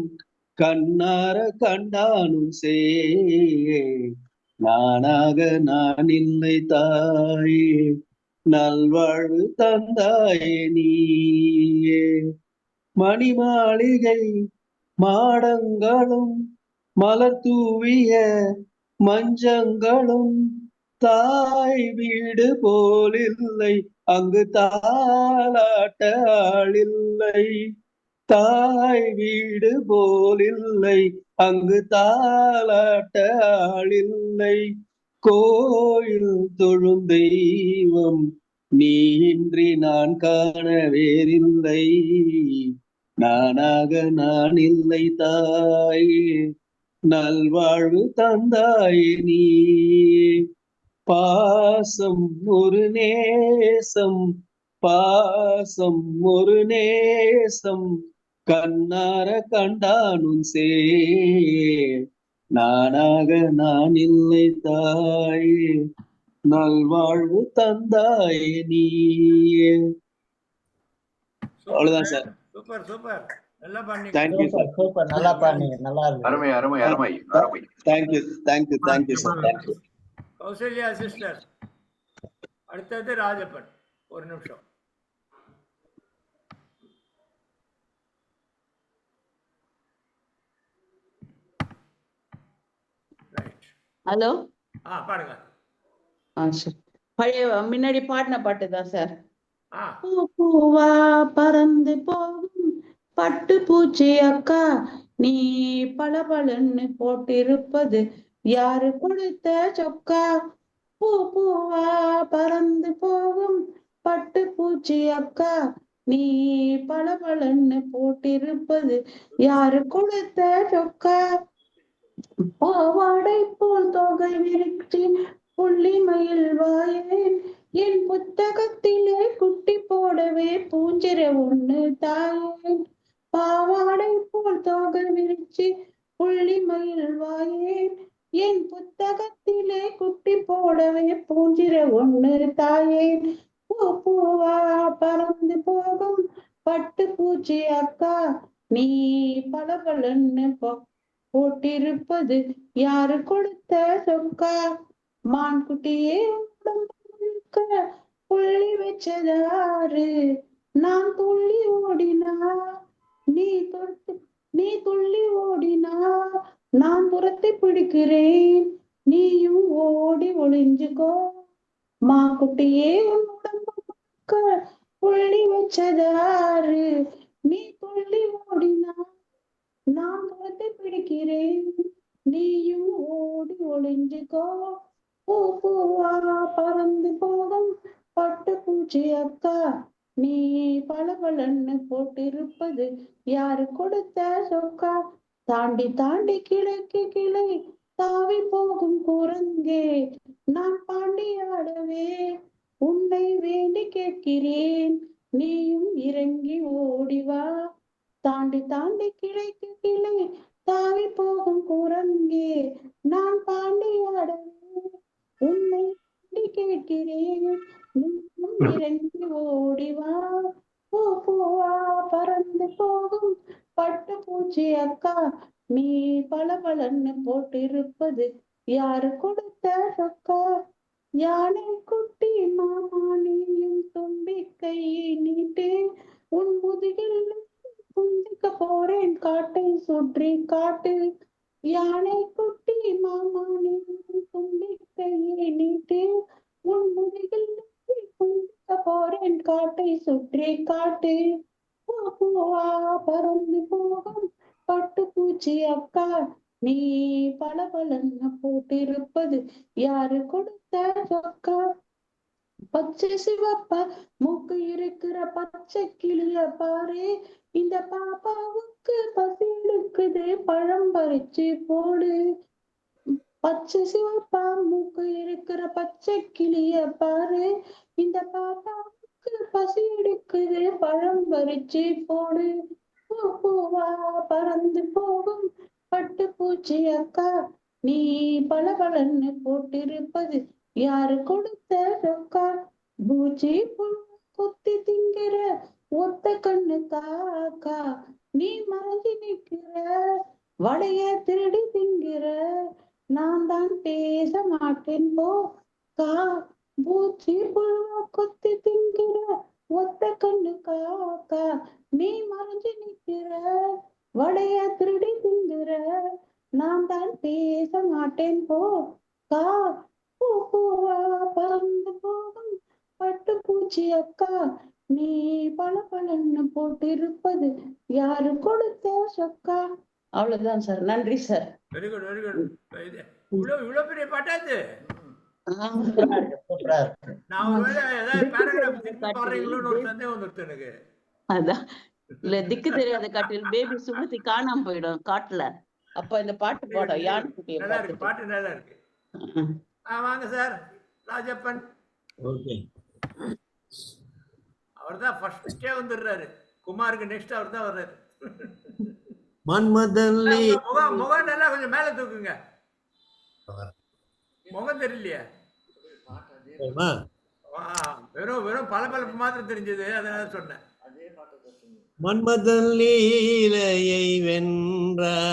கண்ணார கண்டானும் சே, நானாக நான் இல்லை தாயே. நல்வாழ்வு தந்தாயே நீயே. மணி மாளிகை மாடங்களும் மலர் தூவிய மஞ்சங்களும், தாய் வீடு போலில்லை அங்கு தாலாட்ட ஆளில்லை, தாய் வீடு போலில்லை அங்கு தாலாட்ட ஆளில்லை. கோயில் தொழும் தெய்வம் நீ இன்றி நான் காண வேறில்லை, நானாக நான் இல்லை தாயே. நல்வாழ்வு தந்தாயே நீ, பாசம் ஒரு நேசம், பாசம் ஒரு நேசம், கண்ணார கண்டானும் சே, நானாக நான் இல்லை தாயே. நல்வாழ்வு தந்தாயே நீயே. அவ்வளவுதான் சார். சூப்பர் சூப்பர், நல்லா பண்ணி. Thank you sir. சூப்பர், நல்லா பாருங்க, நல்லா இருக்கு. அருமை அருமை அருமை அருமை. Thank you thank you thank you sir. Thank you. Kausalya sister. அடுத்தது ராஜப்பன். ஒரு நிமிஷம். ஹலோ. பாடுங்க. சரி. பழைய முன்னாடி பாடின பாட்டு தான் சார். ஆ. பூ பூவா பறந்து போகும் பட்டு பூச்சி அக்கா, நீ பளபளன்னு போட்டிருப்பது யாரு கொடுத்த சொக்கா. பூ பூவா பறந்து போகும் பட்டு பூச்சி அக்கா, நீ பளபளன்னு போட்டிருப்பது யாரு கொடுத்த சொக்கா. பாவாடை போல் தொகை விரிச்சி புள்ளி மயில் வாயேன், என் புத்தகத்திலே குட்டி போடவே பூஞ்சிர ஒண்ணு தாயேன். பாவாடை போல் தொகை விரிச்சி புள்ளி மயில் வாயேன், என் புத்தகத்திலே குட்டி போடவே பூஞ்சிர ஒண்ணு தாயேன். பூ பூவா பறந்து போகும் பட்டு பூச்சி அக்கா, நீ பளபளன்னு போட்டிருப்பது யாரு கொடுத்த சொக்கா. மான்குட்டியே புள்ளி வச்சதாரு, நான் துள்ளி ஓடினா நீ துள்ளி ஓடினா நான் துரத்தி பிடிக்கிறேன், நீயும் ஓடி ஒளிஞ்சுக்கோ. மான்குட்டியே புள்ளி வச்சதாரு, நீ துள்ளி ஓடினா நான் துரத்தி பிடிக்கிறேன், நீயும் ஓடி ஒளிஞ்சுக்கோ. பூ பூவா பறந்து போகும் பட்டு பூச்சி அக்கா, நீ பளபளன்னு போட்டிருப்பது யாரு கொடுத்த சொக்கா. தாண்டி தாண்டி கிளைக்கு கிளை தாவி போகும் குரங்கே, நான் பாண்டியாடவே உன்னை வேண்டி கேட்கிறேன், நீயும் இறங்கி ஓடிவா. தாண்டி தாண்டி கிளைக்கு கிளை தாவி போகும் குரங்கே, நான் பாண்டியாடவே உன்னை கேட்கிறேன், நீயும் இறங்கி ஓடிவா, பூ பூவா பறந்து போகும் பட்டு பூச்சி அக்கா, நீ பளபளன்னு போட்டிருப்பது யாரு கொடுத்த சொக்கா? யானை குட்டி மாமா நீயும் தும்பிக்கையை நீட்டு, உன் முதுகில் குந்திக்க போறேன் காட்டை சுற்றி காட்டு. யானை குட்டி மாமா நீயும் தும்பிக்கையை நீட்டு, உன் முதுகில் குந்திக்க போறேன் காட்டை சுற்றி காட்டு. பூ பூவா பறந்து போகும் பட்டு பூச்சி அக்கா, நீ பளபளன்னு போட்டிருப்பது யாரு கொடுத்த சொக்கா? பச்சை சிவப்பா மூக்கு இருக்கிற பச்சை கிளிய பாரு, இந்த பாப்பாவுக்கு பசி எடுக்குது பழம் பறிச்சு போடு. பச்சை சிவப்பா மூக்கு இருக்கிற பச்சை கிளிய பாரு, இந்த பாப்பாவுக்கு பசி எடுக்குது பழம் பறிச்சு போடு. பூ பூவா பறந்து போகும் பட்டு பூச்சி அக்கா, நீ பளபளன்னு போட்டிருப்பது யாரு கொடுத்த சொக்கா? பூச்சி புழு கொத்தி திங்கிற ஒத்த கண்ணு காக்கா, நீ மறைஞ்சி நிக்கிற வடைய திருடி திங்கிற, நான் தான் பேச மாட்டேன் போ கா. பூச்சி புழுவ கொத்தி திங்கிற ஒத்த கண்ணு காக்கா, நீ மறைஞ்சி நிக்கிற வடைய திருடி திங்கிற, நான் தான் பேச மாட்டேன் போ கா. பூ பூவா பறந்து போகும் பட்டு பூச்சி அக்கா, நீ பளபளன்னு போட்டிருப்பது யாரு கொடுத்த சொக்கா? அவ்வளவுதான் சார். நன்றி sir. Very good very good. இவ்வளவு பெரிய பாட்டாது. சூப்பரா இருக்கு. நான் ஒருவேளை ஏதாவது பேராகிராஃப் திருப்பி பாடுறீங்களோன்னு ஒரு சந்தேகம் வந்துருச்சு எனக்கு. அதான் இல்ல, திக்கு தெரியாத காட்டில் பேபி சுமதி காணாம போயிடும் காட்டுல, அப்ப இந்த பாட்டு பாடும் யானை குட்டியை நல்லா இருக்கு, பார்த்துட்டு. பாட்டு நல்லா இருக்கு. வாங்க சார் ராஜப்பன். ஓகே. அவர் தான் ஃபர்ஸ்டே வந்துடுறாரு. குமாருக்கு நெக்ஸ்ட் அவர் தான் வர்றாரு. மன்மதன்லே முகம் நல்லா கொஞ்சம் மேல தூக்குங்க. முகம் தெரியலையா? வெறும் வெறும் பளபளப்பு மாத்திரம் தெரிஞ்சது, அதனால சொன்னேன். மன்மதன் லீலையை வென்றாருண்டோ,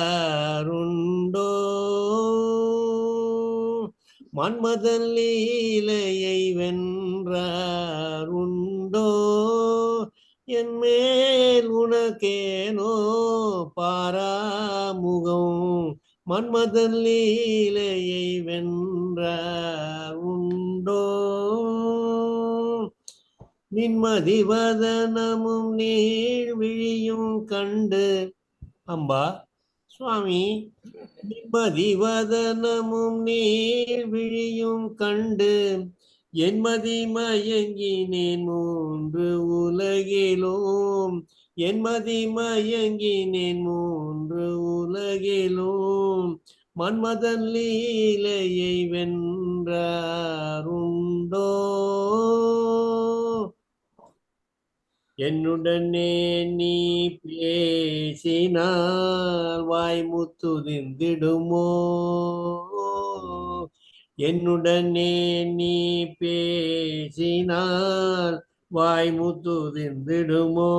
மன்மதன் லீலையை வென்றாருண்டோ, என் மேல் உனக்கேனோ பாராமுகம், மன்மதன் லீலையை வென்றாருண்டோ. நின்மதிவதனமும் நீழ்விழியும் கண்டு, அம்பா சுவாமி, நின்மதிவதனமும் நீழ்விழியும் கண்டு, என்மதி மயங்கினேன் மூன்று உலகிலும், என்மதி மயங்கினேன் மூன்று உலகிலும், மன்மதன் லீலையை வென்றாருண்டோ. என்னுடனே நீ பேசினால் வாய்முத்துதிந்திடுமோ, என்னுடனே நீ பேசினால் வாய்முத்துதிந்திடுமோ,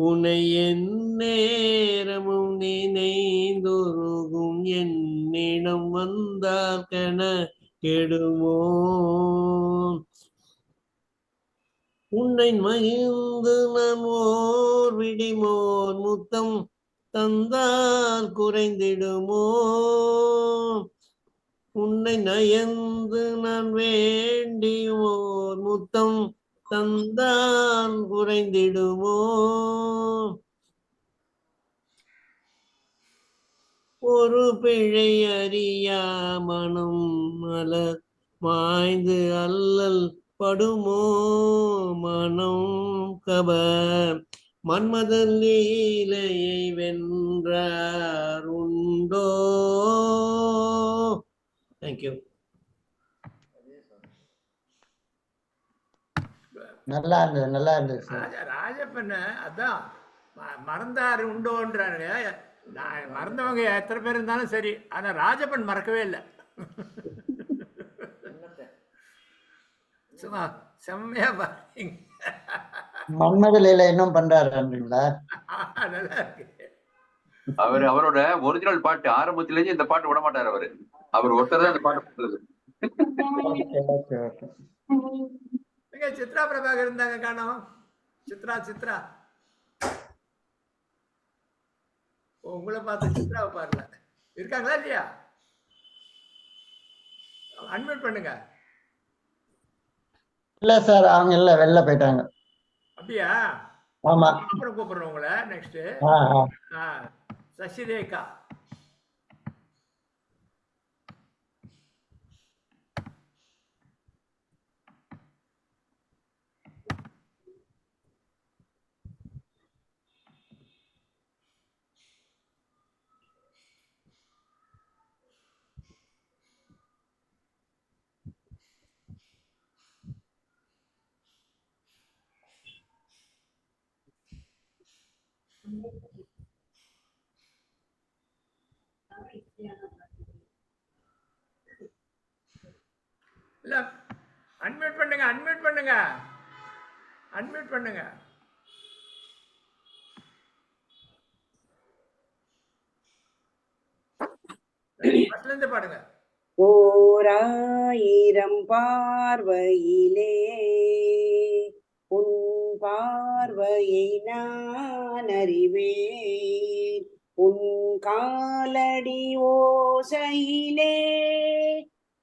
உன்னை என் நேரமும் நினைந்தொருகும் என்னிடம் வந்தால் கென கெடுமோ, உன்னை மகிழ்ந்து நான் ஓர் விடிமோர் முத்தம் தந்தால் குறைந்திடுமோ, உன்னை நயந்து நான் வேண்டி ஓர் முத்தம் தந்தான் குறைந்திடுமோ, ஒரு பிழை அறியா மனம் மலர் மாய்ந்து அல்லல் படுமோ, மனம் கப மன்மதன் லீலையை வென்றாருண்டோ. தேங்க்யூ. நல்லா இருந்தது, நல்லா இருந்தது சார். ராஜப்பன் அதான் மறந்தாரு உண்டோன்றாங்க. நான் மறந்தவங்க எத்தனை பேர் இருந்தாலும் சரி, ஆனா ராஜப்பன் மறக்கவே இல்லை. சும்மா செம்மையா பாருங்க. மன்மத லீலை இன்னும் பண்றாருன்றீங்களா? நல்லா இருக்கு. அவரோட ஒரிஜினல் பாட்டு ஆரம்பத்திலேயே இந்த பாட்டு விட மாட்டாரு அவரு. அவர் ஒருத்தர் தான் இந்த பாட்டு பண்றது. சித்ரா பிரபாகர் இருந்தாங்க காணோம். சித்ரா உங்களை பார்த்து சித்ராவை பாருல இருக்காங்களா இல்லையா? அன்மியூட் பண்ணுங்க. இல்ல சார், அவங்க இல்ல, வெளில போயிட்டாங்க. அப்படியா? ஆமா. அப்புறம் கூப்பிடுறோம் உங்களை. நெக்ஸ்ட் சசிரேகா. இல்ல அன்மியூட் பண்ணுங்க. இருந்து பாடுங்க. ஓராயிரம் பார்வையிலே உன் பார்வையை நான் அறிவேன், உன் காலடி ஓசையிலே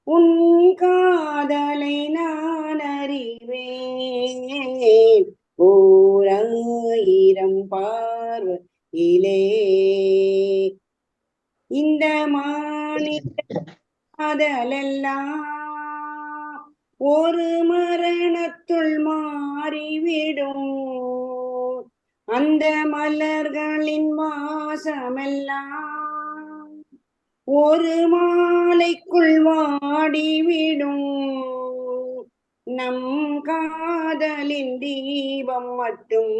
உன் காதலை நான் அறிவேன். ஓராயிரம் பார்வையிலே இந்த மாநில காதலெல்லாம் ஒரு மரணத்துள் மாறிவிடும், அந்த மலர்களின் வாசமெல்லாம் ஒரு மாலைக்குள் வாடிவிடும். நம் காதலின் தீபம் மட்டும்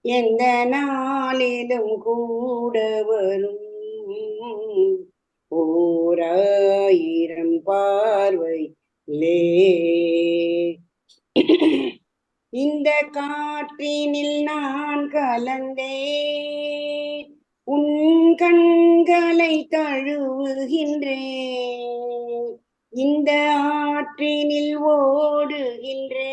எந்த நாளிலும் கூட வரும். ஓராயிரம் பார்வையிலே இந்த காற்றினில் நான் கலந்தேன், உன் கண்களை தழுவுகின்றேன், இந்த ஆற்றினில் ஓடுகின்றேன்,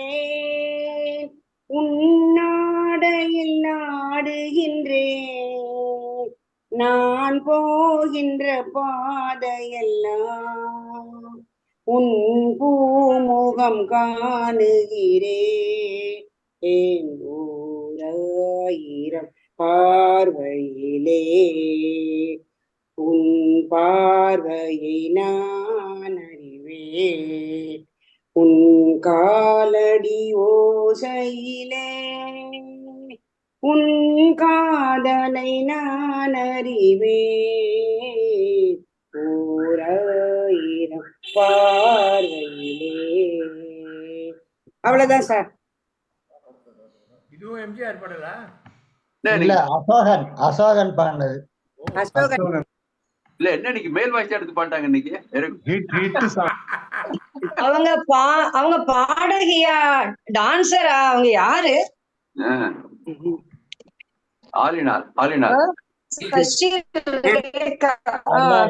உன்னாடையில் ஆடுகின்றேன், நான் போகின்ற பாதையெல்லாம் உன் பூமுகம் காணுகிறேன். ஓராயிரம் பார்வையிலே உன் பார்வையை நான் அறிவேன், உன் காலடி ஓசையிலே உன் காதலை நான் அறிவேன். ஓராயிரம் பார்வையிலே. அவ்வளவுதான் சார். இதுவும் எம்ஜிஆர் பாடலா? இல்ல, அசோகன் பாடினது. அசோகன் இல்ல, என்ன இன்னைக்கு மேல் வாய்ஸ் எடுத்து பாட்டாங்க இன்னைக்கு. அவங்க பாடகியா, டான்சரா, அவங்க யாரு? ஆலினார்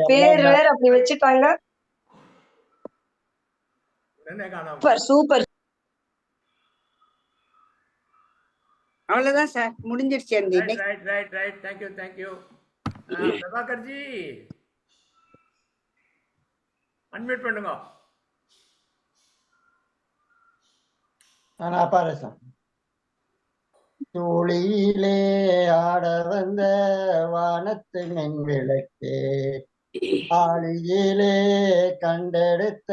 பேர் வேற அப்படி வச்சுட்டாங்க. சூப்பர். அவ்வளவுதான் சார், முடிஞ்சிருச்சு. ரைட். தேங்க்யூ. பிரபாகர்ஜி அன்மியூட் பண்ணுங்க. நான் பாரு சார். தூளியிலே ஆட வந்த வானத்து மின் விளக்கே, ஆளியிலே கண்டெடுத்த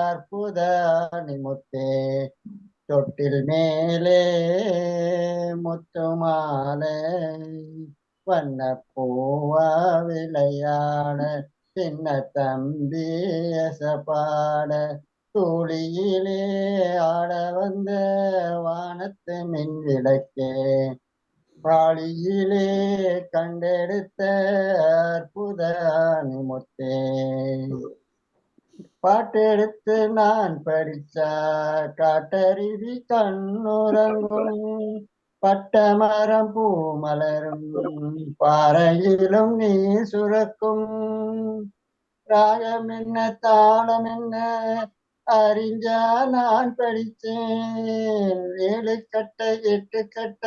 அற்புத அணிமுத்தே, தொட்டில் மேலே முத்து மாலை வண்ண பூவா விளையாட, சின்ன தம்பி எசப்பாட, தூளியிலே ஆட வந்த வானத்து மின் விளக்கே, பாளியிலே கண்டெடுத்த அற்புத அணிமுத்தே. பாட்டெடுத்து நான் படிச்சா காட்டருவி கண்ணுறங்கும், பட்டமரம் பூ மலரும் பாறையிலும் நீர் சுரக்கும், ராகம் என்ன தாளம் என்ன அறிஞ்சா நான் படிச்சேன், 7 கட்ட 8 கட்ட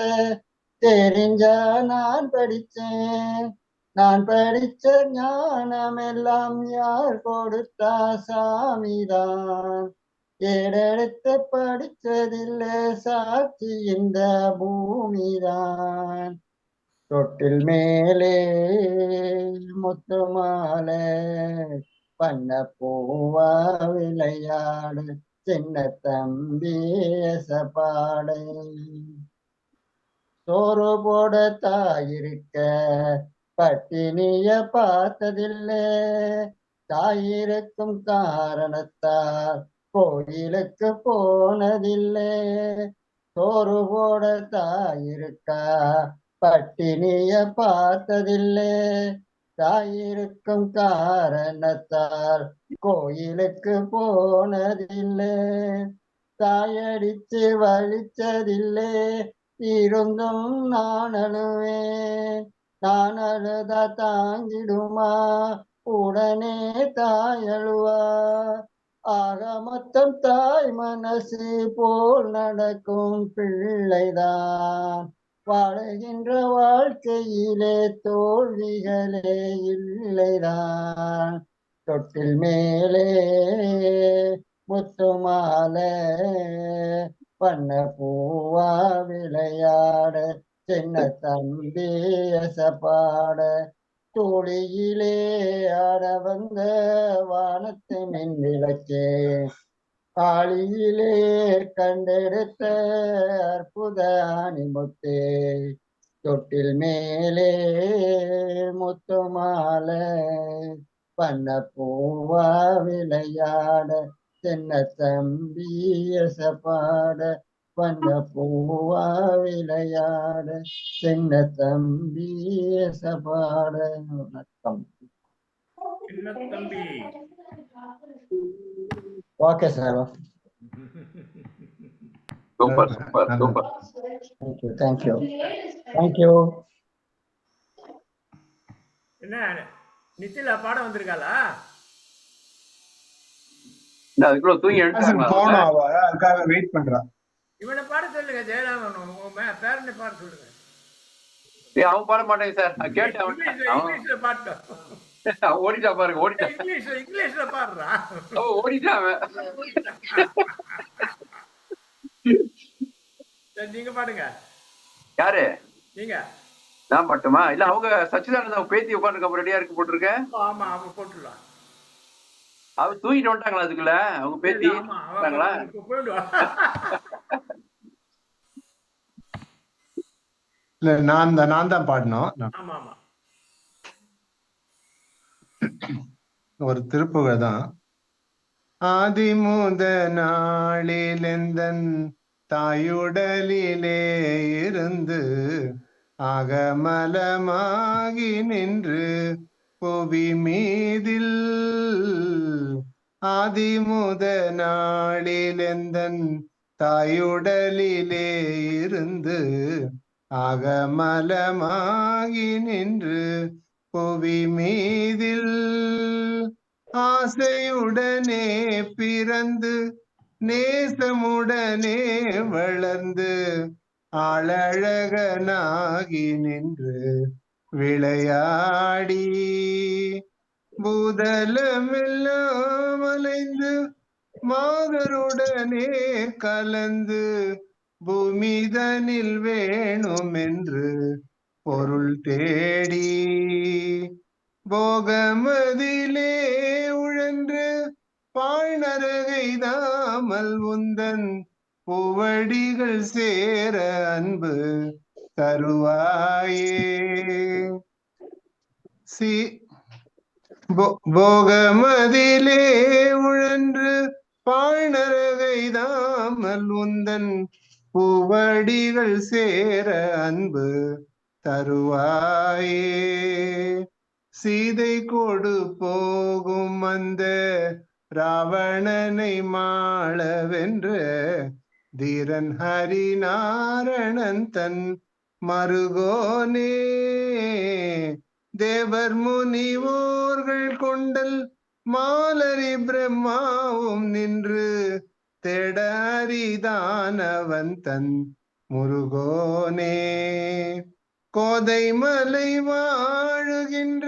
தெரிஞ்சா நான் படிச்சேன், நான் படிச்ச ஞானமெல்லாம் யார் கொடுத்தா சாமிதான், ஏடெடுத்து படிச்சதில்ல சாட்சி இந்த பூமிதான், தொட்டில் மேலே முத்து மாலை பண்ண பூவா விளையாடு சின்ன தம்பி எசப்பாடு, சோறு போட தாயிருக்க பட்டினிய பார்த்ததில்லை, தாயிருக்கும் காரணத்தால் கோயிலுக்கு போனதில்லை, சோறு போட தாயிருக்கா பட்டினிய பார்த்ததில்லை, தாயிருக்கும் காரணத்தால் கோயிலுக்கு போனதில்லை, தாயடிச்சு வலிச்சதில்லை இருந்தும் நான் அழுவேன், நான் அழுதா தாங்கிடுமா உடனே தாயழுவா, ஆக மொத்தம் தாய் மனசு போல் நடக்கும் பிள்ளைதான், வாழுகின்ற வாழ்க்கையிலே தோல்விகளே இல்லைதான், தொட்டில் மேலே முத்து மாலை பண்ண பூவா விளையாட சின்ன தம்பி எசப்பாட, தோழியிலே ஆட வந்த வானத்து மின் விளக்கே, ஆளியிலே கண்டெடுத்த அற்புத அணிமுத்தே, தொட்டில் மேலே முத்து மாலை பண்ண பூவா விளையாட சின்ன தம்பி எசப்பாட, பண்ண பூவா விளையாட சின்ன தம்பி எசப்பாட. வணக்கம். சின்ன தம்பி. Okay sir. Super super super. Thank you. என்ன நித்திலா பாடம் வந்திருக்காளா? அதுக்குள்ள தூங்கி போனோம், அவ அதுக்காக வெயிட் பண்றா. இவனை பாட சொல்லுங்க ஜெயராமன், உங்க பேரனை பாட சொல்லுங்க. அவன் பாட மாட்டேங்க சார், கேட்டு இங்கிலீஷ்ல பாட்டு ஓடிட்டா பாருங்க, ஓடிட்டா. இங்கிலீஷ்ல பாடுறா, ஓடிட்டா அவன். நீங்க பாடுங்க. யாரு? நீங்க. நான் மட்டுமா? இல்ல அவங்க சச்சிதானந்த பேத்தி உட்காந்துருக்க ரெடியா இருக்கு போட்டிருக்கேன். ஆமா அவங்க போட்டுடலாம். அவ தூங்கிட்டு வந்துட்டாங்களா அதுக்குள்ள அவங்க பேத்தி? இல்ல நான் தான் பாடணும். ஒரு திருப்புகை தான். ஆதிமுத நாளிலெந்தன் தாயுடலிலே இருந்து அகமலமாகி நின்று புவி மீதில், ஆதிமுத நாளிலெந்தன் தாயுடலிலே இருந்து அகமலமாகி நின்று புவி மீதில், ஆசையுடனே பிறந்து நேசமுடனே வளர்ந்து ஆளழகனாகி நின்று விளையாடி, பூதலமெல்லாம் அலைந்து மாதருடனே கலந்து பூமிதனில் வேணுமென்று பொருள் தேடி, போகமதிலே உழன்று பாழ்நரகைதாமல் உந்தன் பூவடிகள் சேர அன்பு தருவாயே, போகமதிலே உழன்று பாழ்நரகைதாமல் உந்தன் பூவடிகள் சேர அன்பு தருவாயே, சீதை கொடு போகும் அந்த ராவணனை மாளவென்ற தீரன் ஹரிநாரணன் தன் மருகோனே. தேவர் முனிவோர்கள் கொண்டல் மாலரி பிரம்மாவும் நின்று தேட அரிதானவன் தன் முருகோனே. கோதை மலை வாழுகின்ற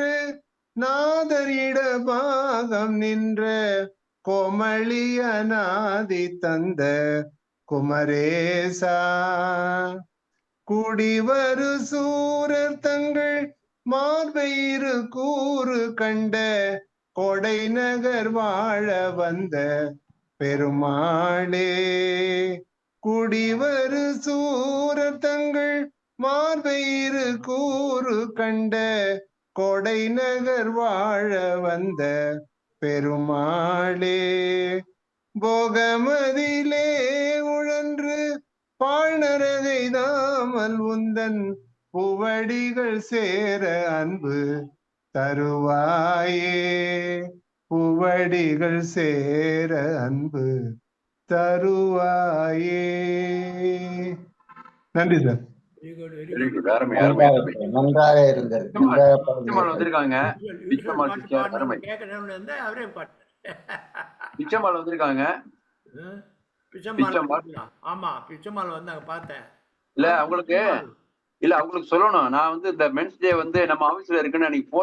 நாதரிட பாகம் நின்ற கோமளியநாதி தந்த குமரேசா. குடிவரு சூரர் தங்கள் மார்பயிறு கூறு கண்ட கொடை நகர் வாழ வந்த பெருமாளே. குடிவரு சூரர் தங்கள் மார்பயிறு கூறு கண்ட கொடை நகர் வாழ வந்த பெருமாளே. போகமதிலே உழன்று பாழ்நரகை தாமல் உந்தன் புவடிகள் சேர அன்பு தருவாயே. புவடிகள் சேர அன்பு தருவாயே. நன்றி சார். Very good. அருமை அருமை அருமை. நன்றாக இருந்தது. பிச்சம்மாள் வந்திருக்காங்க. பிச்சம்மாள் டீச்சர் அருமை. அவரே பாட்டு. பிச்சம்மாள் வந்திருக்காங்க. பிச்சம்மாள். ஆமா பிச்சம்மாள் வந்தாங்க பார்த்தேன். இல்ல அவங்களுக்கு சொல்லணும். நான் வந்து இந்த மென்ஸ் டே வந்து நம்ம ஆபீஸ்ல இருக்குன்னு அன்னைக்கு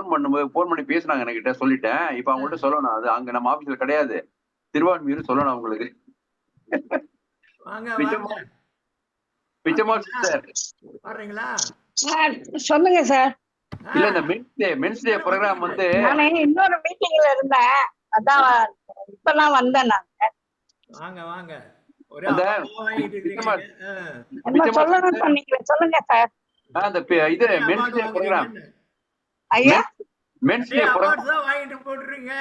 போன் பண்ணி பேசினாங்க என்கிட்ட. சொல்லிட்டேன். இப்ப அவங்கள்ட்ட சொல்லணும். அது அங்க நம்ம ஆபீஸ்ல கிடையாது, திருவான்மியூர் சொல்லணும் அவங்களுக்கு. பிச்சம்மாள் சிஸ்டர் பாருங்களா? சொல்லுங்க சார். இல்ல இந்த மென்ஸ் டே ப்ரோக்ராம் வந்து நானே இன்னொரு மீட்டிங்ல இருந்தேன், அதான் இப்பதான் வந்தேன் நான். வாங்க வாங்க. சொல்லணும்னு சொன்னீங்க, சொல்லுங்க சார். அந்த இது மென்ஸ் டே ப்ரோக்ராம். ஐயா மென்ஸ் டே ப்ரோக்ராம் தான் வாங்கிட்டு போடுறீங்க.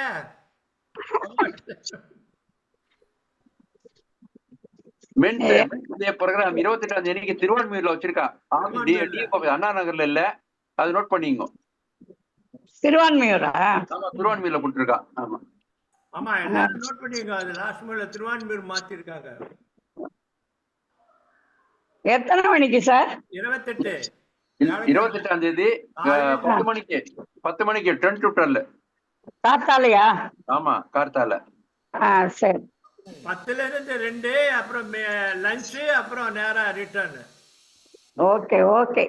மென்ஸ் டே ப்ரோக்ராம் 28ஆம் தேதிக்கு திருவான்மியூர்ல வச்சிருக்கா. அண்ணா நகர்ல இல்ல, அது நோட் பண்ணிங்க. திருவான்மியூரா? ஆமா திருவான்மியூர்ல கொடுத்திருக்கா. ஆமா ஆமா எல்லாரும் நோட் பண்ணிங்க. அது லாஸ்ட் மணில திருவான்மியூர் மாத்தி இருக்காங்க. எத்தனை மணிக்கு சார்? 28ஆம் தேதி 10 மணிக்கு 10 to 12. காத்தாலையா? ஆமா கார்த்தால. சரி. 10ல இருந்து 2, அப்புறம் லஞ்ச், அப்புறம் நேரா ரிட்டர்ன். Okay okay.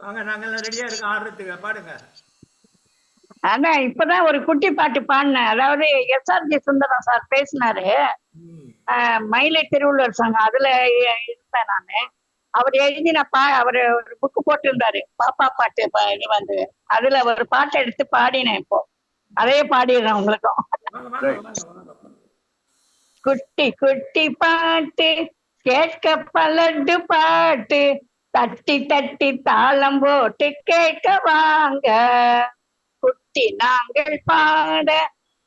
வாங்க, நாங்கெல்லாம் ரெடியா இருக்கோம் ஆடுறதுக்கு. பாடுங்க. அதான் இப்பதான் ஒரு குட்டி பாட்டு பாடினேன். அதாவது SRG சுந்தரம் சார் பேசினாரு, மயிலை திருவள்ளுவர் சங்கம், அதுல இருந்தேன் நானு. அவர் எழுதின அவர் ஒரு புக்கு போட்டிருந்தாரு, பாப்பா பாட்டு வந்து அதுல ஒரு பாட்டை எடுத்து பாடினேன். இப்போ அதையே பாடிடுறேன் உங்களுக்கும். குட்டி குட்டி பாட்டு கேட்க பலடு பாட்டு, தட்டி தட்டி தாளம் போட்டு கேட்க வாங்க. குட்டி நாங்கள் பாட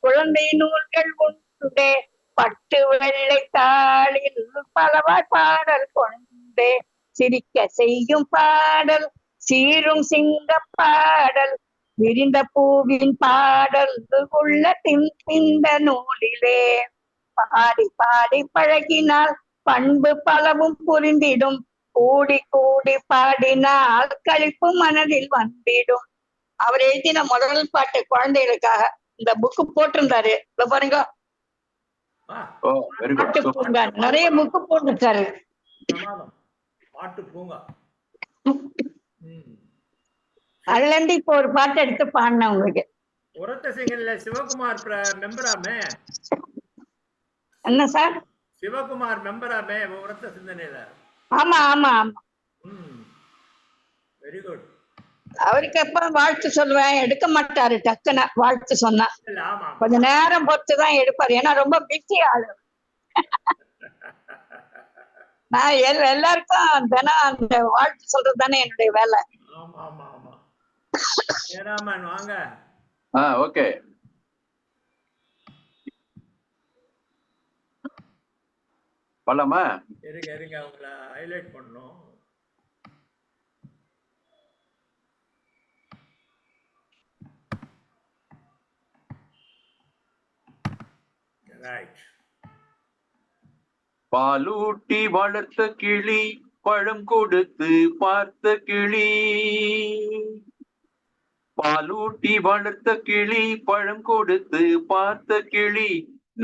குழந்தை நூல்கள் உண்டே, பட்டு வெள்ளை தாளில் பலவாய் பாடல் கொண்டே, சிரிக்க செய்யும் பாடல் சீரும் சிங்க பாடல், விரிந்த பூவின் பாடல் உள்ள இந்த நூலிலே. பாடி பாடி பழகினால் பண்பு பலவும் புரிந்திடும், கூடி கூடி பாடினால் களிப்பு மனதில் வந்திடும். அவர் எழுதின முதல் பாட்டு குழந்தைகளுக்காக இந்த புக்கு போட்டிருந்தாரு. பாருங்க, பாட்டு பூங்கா, நிறைய புக்கு போட்டிருக்காரு. அதுல இருந்து இப்போ ஒரு பாட்டு எடுத்து பாடினேன் உங்களுக்கு. உரத்த சிங்கல்ல சிவகுமார் மெம்பராமே. என்ன சார்? சிவகுமார் மெம்பராமே உரத்த சிந்தனையில. ஆமா ஆமா ஆமா. Very good. அவருக்கு எப்ப வாழ்த்து சொல்லுவேன், எடுக்க மாட்டாரு. டக்குன்னு வாழ்த்து சொன்னா கொஞ்ச நேரம் பொறுத்துதான் எடுப்பாரு, ஏன்னா ரொம்ப பிஸி ஆளு. நான் எல்லாருக்கும் தினம் அந்த வாழ்த்து சொல்றது தானே என்னுடைய வேலை. வாங்க. ஓகே. பண்ணலாமா? இருங்க அவங்கள ஹைலைட் பண்ணணும். ரைட். பாலூட்டி வளர்த்த கிளி பழம் கொடுத்து பார்த்த கிளி. பாலூட்டி வளர்த்த கிளி பழம் கொடுத்து பார்த்த கிளி.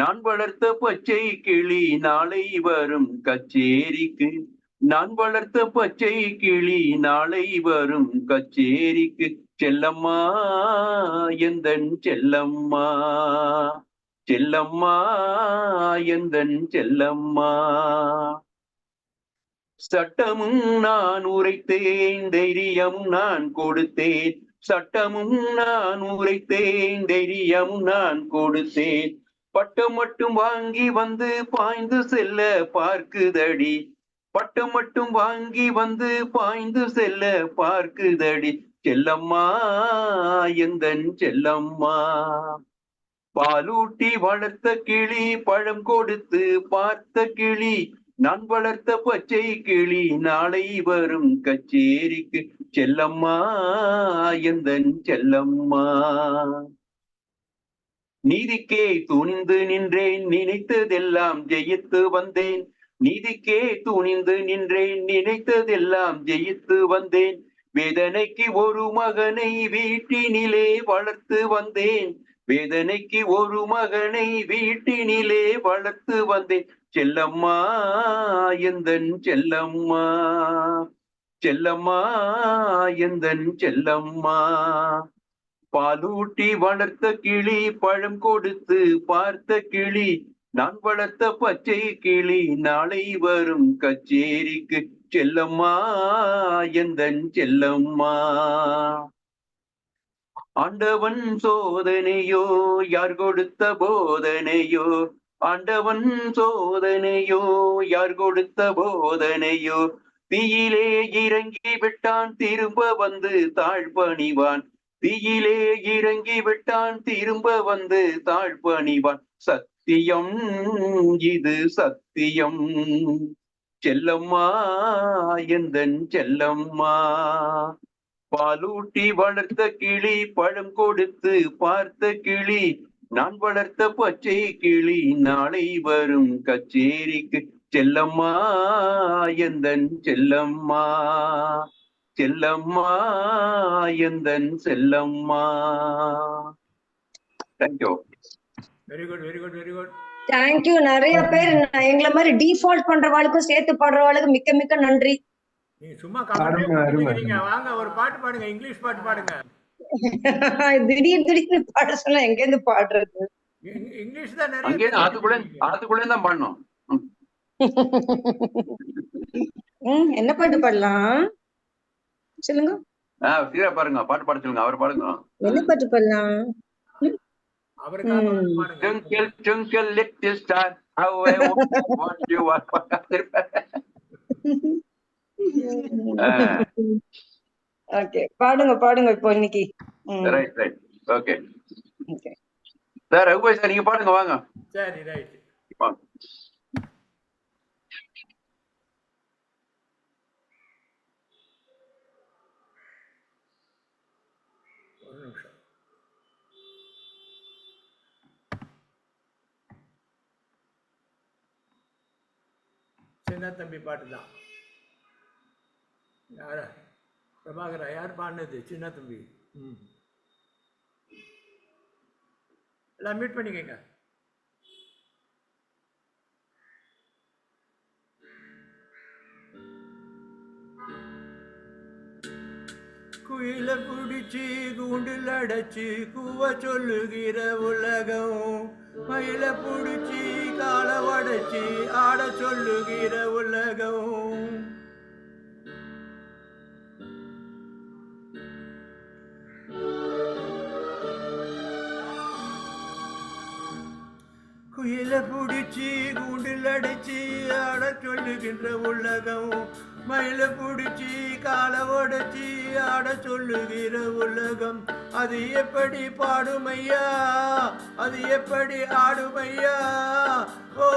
நான் வளர்த்த பச்சை கிளி நாளை வரும் கச்சேரிக்கு. நான் வளர்த்த பச்சை கிளி நாளை வரும் கச்சேரிக்கு. செல்லம்மா எந்தன் செல்லம்மா, செல்லம்மா எந்தன் செல்லம்மா. சட்டமும் நான் உரைத்தேன், தைரியமும் நான் கொடுத்தேன். சட்டமும் நான் உரைத்தேன், தைரியமும் நான் கொடுத்தேன். பட்டம் மட்டும் வாங்கி வந்து பாய்ந்து செல்ல பார்க்குதடி. பட்டம் மட்டும் வாங்கி வந்து பாய்ந்து செல்ல பார்க்குதடி. செல்லம்மா எந்தன் செல்லம்மா. பாலூட்டி வளர்த்த கிளி பழம் கொடுத்து பார்த்த கிளி. நான் வளர்த்த பச்சை கிளி நாளை வரும் கச்சேரிக்கு. செல்லம்மா எந்தன் செல்லம்மா. நீதிக்கே துணிந்து நின்றேன், நினைத்ததெல்லாம் ஜெயித்து வந்தேன். நீதிக்கே துணிந்து நின்றேன், நினைத்ததெல்லாம் ஜெயித்து வந்தேன். வேதனைக்கு ஒரு மகனை வீட்டினிலே வளர்த்து வந்தேன். வேதனைக்கு ஒரு மகனை வீட்டினிலே வளர்த்து வந்தேன். செல்லம்மா எந்தன் செல்லம்மா, செல்லம்மா எந்தன் செல்லம்மா. பாலூட்டி வளர்த்த கிளி பழம் கொடுத்து பார்த்த கிளி. நான் வளர்த்த பச்சை கிளி நாளை வரும் கச்சேரிக்கு. செல்லம்மா எந்தன் செல்லம்மா. ஆண்டவன் சோதனையோ யார் கொடுத்த போதனையோ. ஆண்டவன் சோதனையோ யார் கொடுத்த போதனையோ. தீயிலே இறங்கி விட்டான் திரும்ப வந்து தாழ்பணிவான். தீயிலே இறங்கி விட்டான் திரும்ப வந்து தாழ்பணிவான். சத்தியம் இது சத்தியம். செல்லம்மா எந்தன் செல்லம்மா. பாலூட்டி வளர்த்த கிளி பழம் கொடுத்து பார்த்த கிளி. நான் வளர்த்த பச்சை கிளி நாளை வரும் கச்சேரிக்கு. செல்லம்மா எந்தன் செல்லம்மா, செல்லம்மா எந்தன் செல்லம்மா. Thank you. Very good, very good, very good. Thank you. நிறைய பேர் எங்களை மாதிரி டிஃபால்ட் பண்றவாளுக்கும் சேர்த்து பாடுறவாளுக்கும் மிக்க மிக்க நன்றி. நீங்க சும்மா கமெண்ட் வாங்க, ஒரு பாட்டு பாடுங்க, இங்கிலீஷ் பாட்டு பாடுங்க. திடீர்னு பாட சொன்னா எங்க இருந்து பாடுறது? இங்கிலீஷ் தான் நிறைய. அதுக்குள்ள தான் பாடணும். என்ன பாட்டு பாடலாம் சொல்லுங்க. பாருங்க, பாட்டு பாட சொல்லுங்க, அவர் பாடுங்க. என்ன பாட்டு பாடலாம்? Twinkle twinkle little star, how I want you are. Okay, பாடுங்க பாடுங்க இப்போ இன்னைக்கு. Right right, okay okay sir. ரகுபாய் சார் நீங்க பாடுங்க வாங்க. சரி, ரைட். ஒரு நிமிஷம். சின்ன தம்பி பாட்டு தான். யாரா? பிரபாகரா யார் பாடினது? சின்ன தம்பி. எல்லாம் மீட் பண்ணிக்கங்க. குயில புடிச்சு கூண்டில் அடைச்சு கூவ சொல்லுகிற உலகம். மயில புடிச்சு கால உடைச்சு ஆட சொல்லுகிற உலகம். குயில புடிச்சு கூண்டில் அடைச்சு ஆட சொல்லுகின்ற உலகம். மயில புடிச்சு கால உடைச்சி ஆட சொல்லுகிற உலகம். அது எப்படி பாடுமையா, அது எப்படி ஆடுமையா. ஓ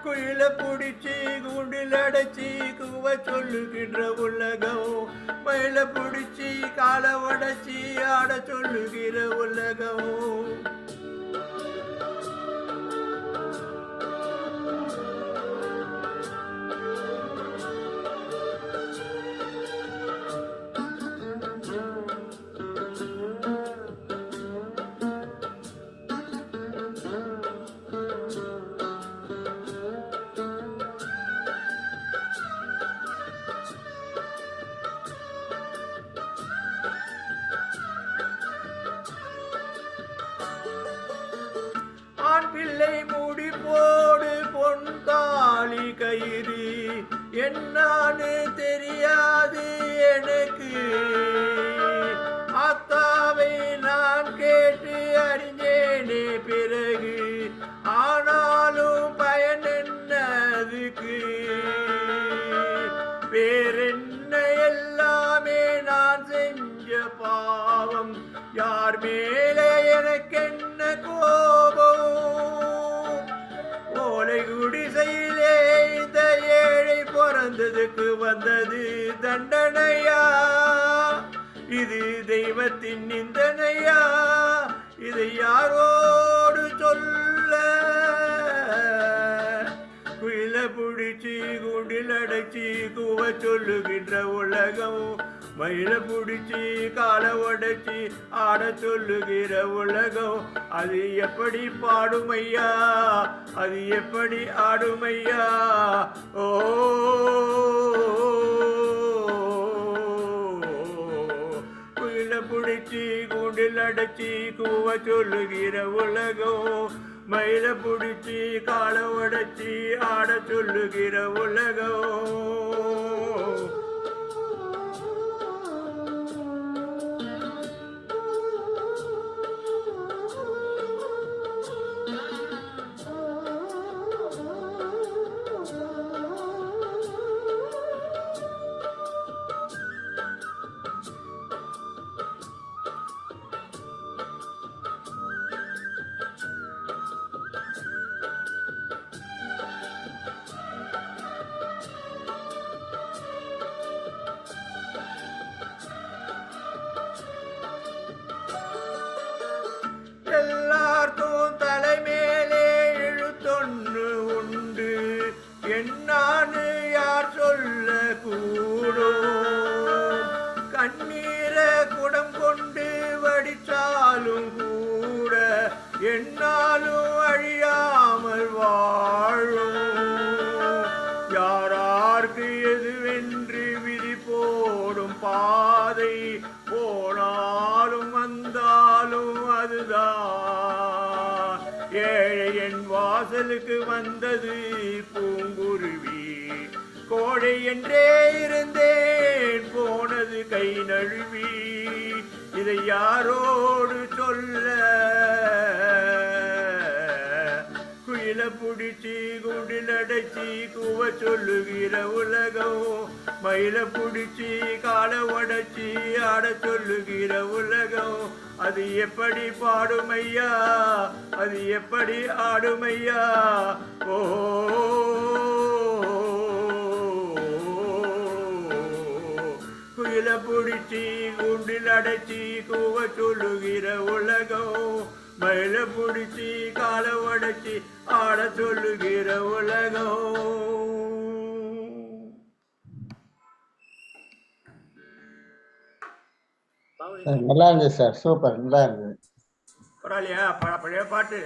குயில புடிச்சு கூண்டில் அடைச்சி கூவ சொல்லுகின்ற உலகம், மயில பிடிச்சி காலை உடைச்சி ஆட சொல்லுகிற உலகம். ஆண் பிள்ளை மூடி போடு பொன் தாலி கயிறு, என்னான்னு தெரியாது எனக்கு. அத்தாவை நான் கேட்டு அறிஞ்சேனே பிறகு, ஆனாலும் பயன் என்னதுக்கு? வேறென்ன எல்லாமே நான் செஞ்ச பாவம், யார் மேலே எனக்கென்ன கோபம்? ஓலை குடிசையிலே இந்த ஏழை பிறந்ததுக்கு வந்தது தண்டனையா? இது தெய்வத்தின் நிந்தனையா? இதை யாரோடு சொல்ல? குயில புடிச்சு குண்டில் அடைச்சி கூவ சொல்லுகின்ற உலகம், மயில புடிச்சு காலை உடைச்சி ஆட சொல்லுகிற உலகம். அது எப்படி பாடுமையா? அது எப்படி ஆடுமையா? ஓ குயில புடிச்சு குண்டில் அடைச்சி கூவ சொல்லுகிற உலகம், மயில புடிச்சு காலை உடைச்சி ஆட சொல்லுகிற உலகம். எல்லாருக்கும் தலைமேலே இழுத்தொன்னு உண்டு, என்னான்னு யார் சொல்ல கூடும்? கண்ணீரை குடம் கொண்டு வடிச்சாலும் கூட என்னாலும் அழியாமல் வாழும். யாராருக்கு எதுவென்று விதி போடும் பாதை, போனாலும் வந்தாலும் அதுதான். ஏழை என் வாசலுக்கு வந்தது பூங்குருவி, கோடை என்றே இருந்தேன் போனது கை நழுவி. இதை யாரோடு சொல்ல? குயில புடிச்சி குண்டில் அடைச்சி கூவ சொல்லுகிற உலகம், மயில புடிச்சி காலை உடைச்சி ஆட சொல்லுகிற உலகம். அது எப்படி பாடுமையா? அது எப்படி ஆடுமையா? ஓ குயில புடிச்சி குண்டில் அடைச்சி கூவ சொல்லுகிற உலகம், மயில புடிச்சி காலை உடைச்சி ஆட சொல்லுகிற உலகம். நல்லா இருந்தது சார், சூப்பர், நல்லா இருந்தது. பரவாயில்லையா? பழைய பாட்டு,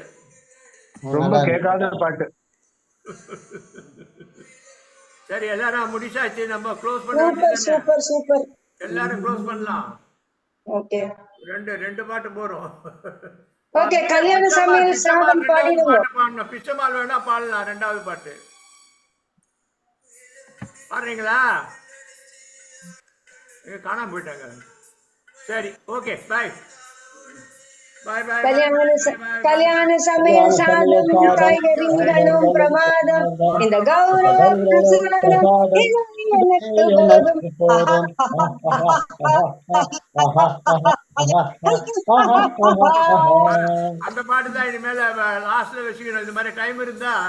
ரொம்ப கேட்காத பாட்டு. சரி எல்லாரும் முடிச்சாச்சு, நம்ம க்ளோஸ் பண்ண சூப்பர் வேண்டியது. Super super. எல்லாரும் க்ளோஸ் பண்ணலாம். ஓகே ரெண்டு பாட்டு போறோம். ஓகே, கல்யாண சமையல் சாதம் பாடிடுங்க. பாடணும், பிச்சைமால் வேணா பாடலாம். ரெண்டாவது பாட்டு பாடுறீங்களா? காணாம போயிட்டாங்க. சரி, ஓகே, பாய் பாய் பாய். கல்யாண சமையல் சாதம் காய்கறிகளும் பிரமாதம், இந்த கௌரவ பிரசாதம் எனக்கு போதும். அந்த பாட்டு தான் இனிமேல லாஸ்ட்ல வச்சுக்கணும். இந்த மாதிரி டைம் இருந்தா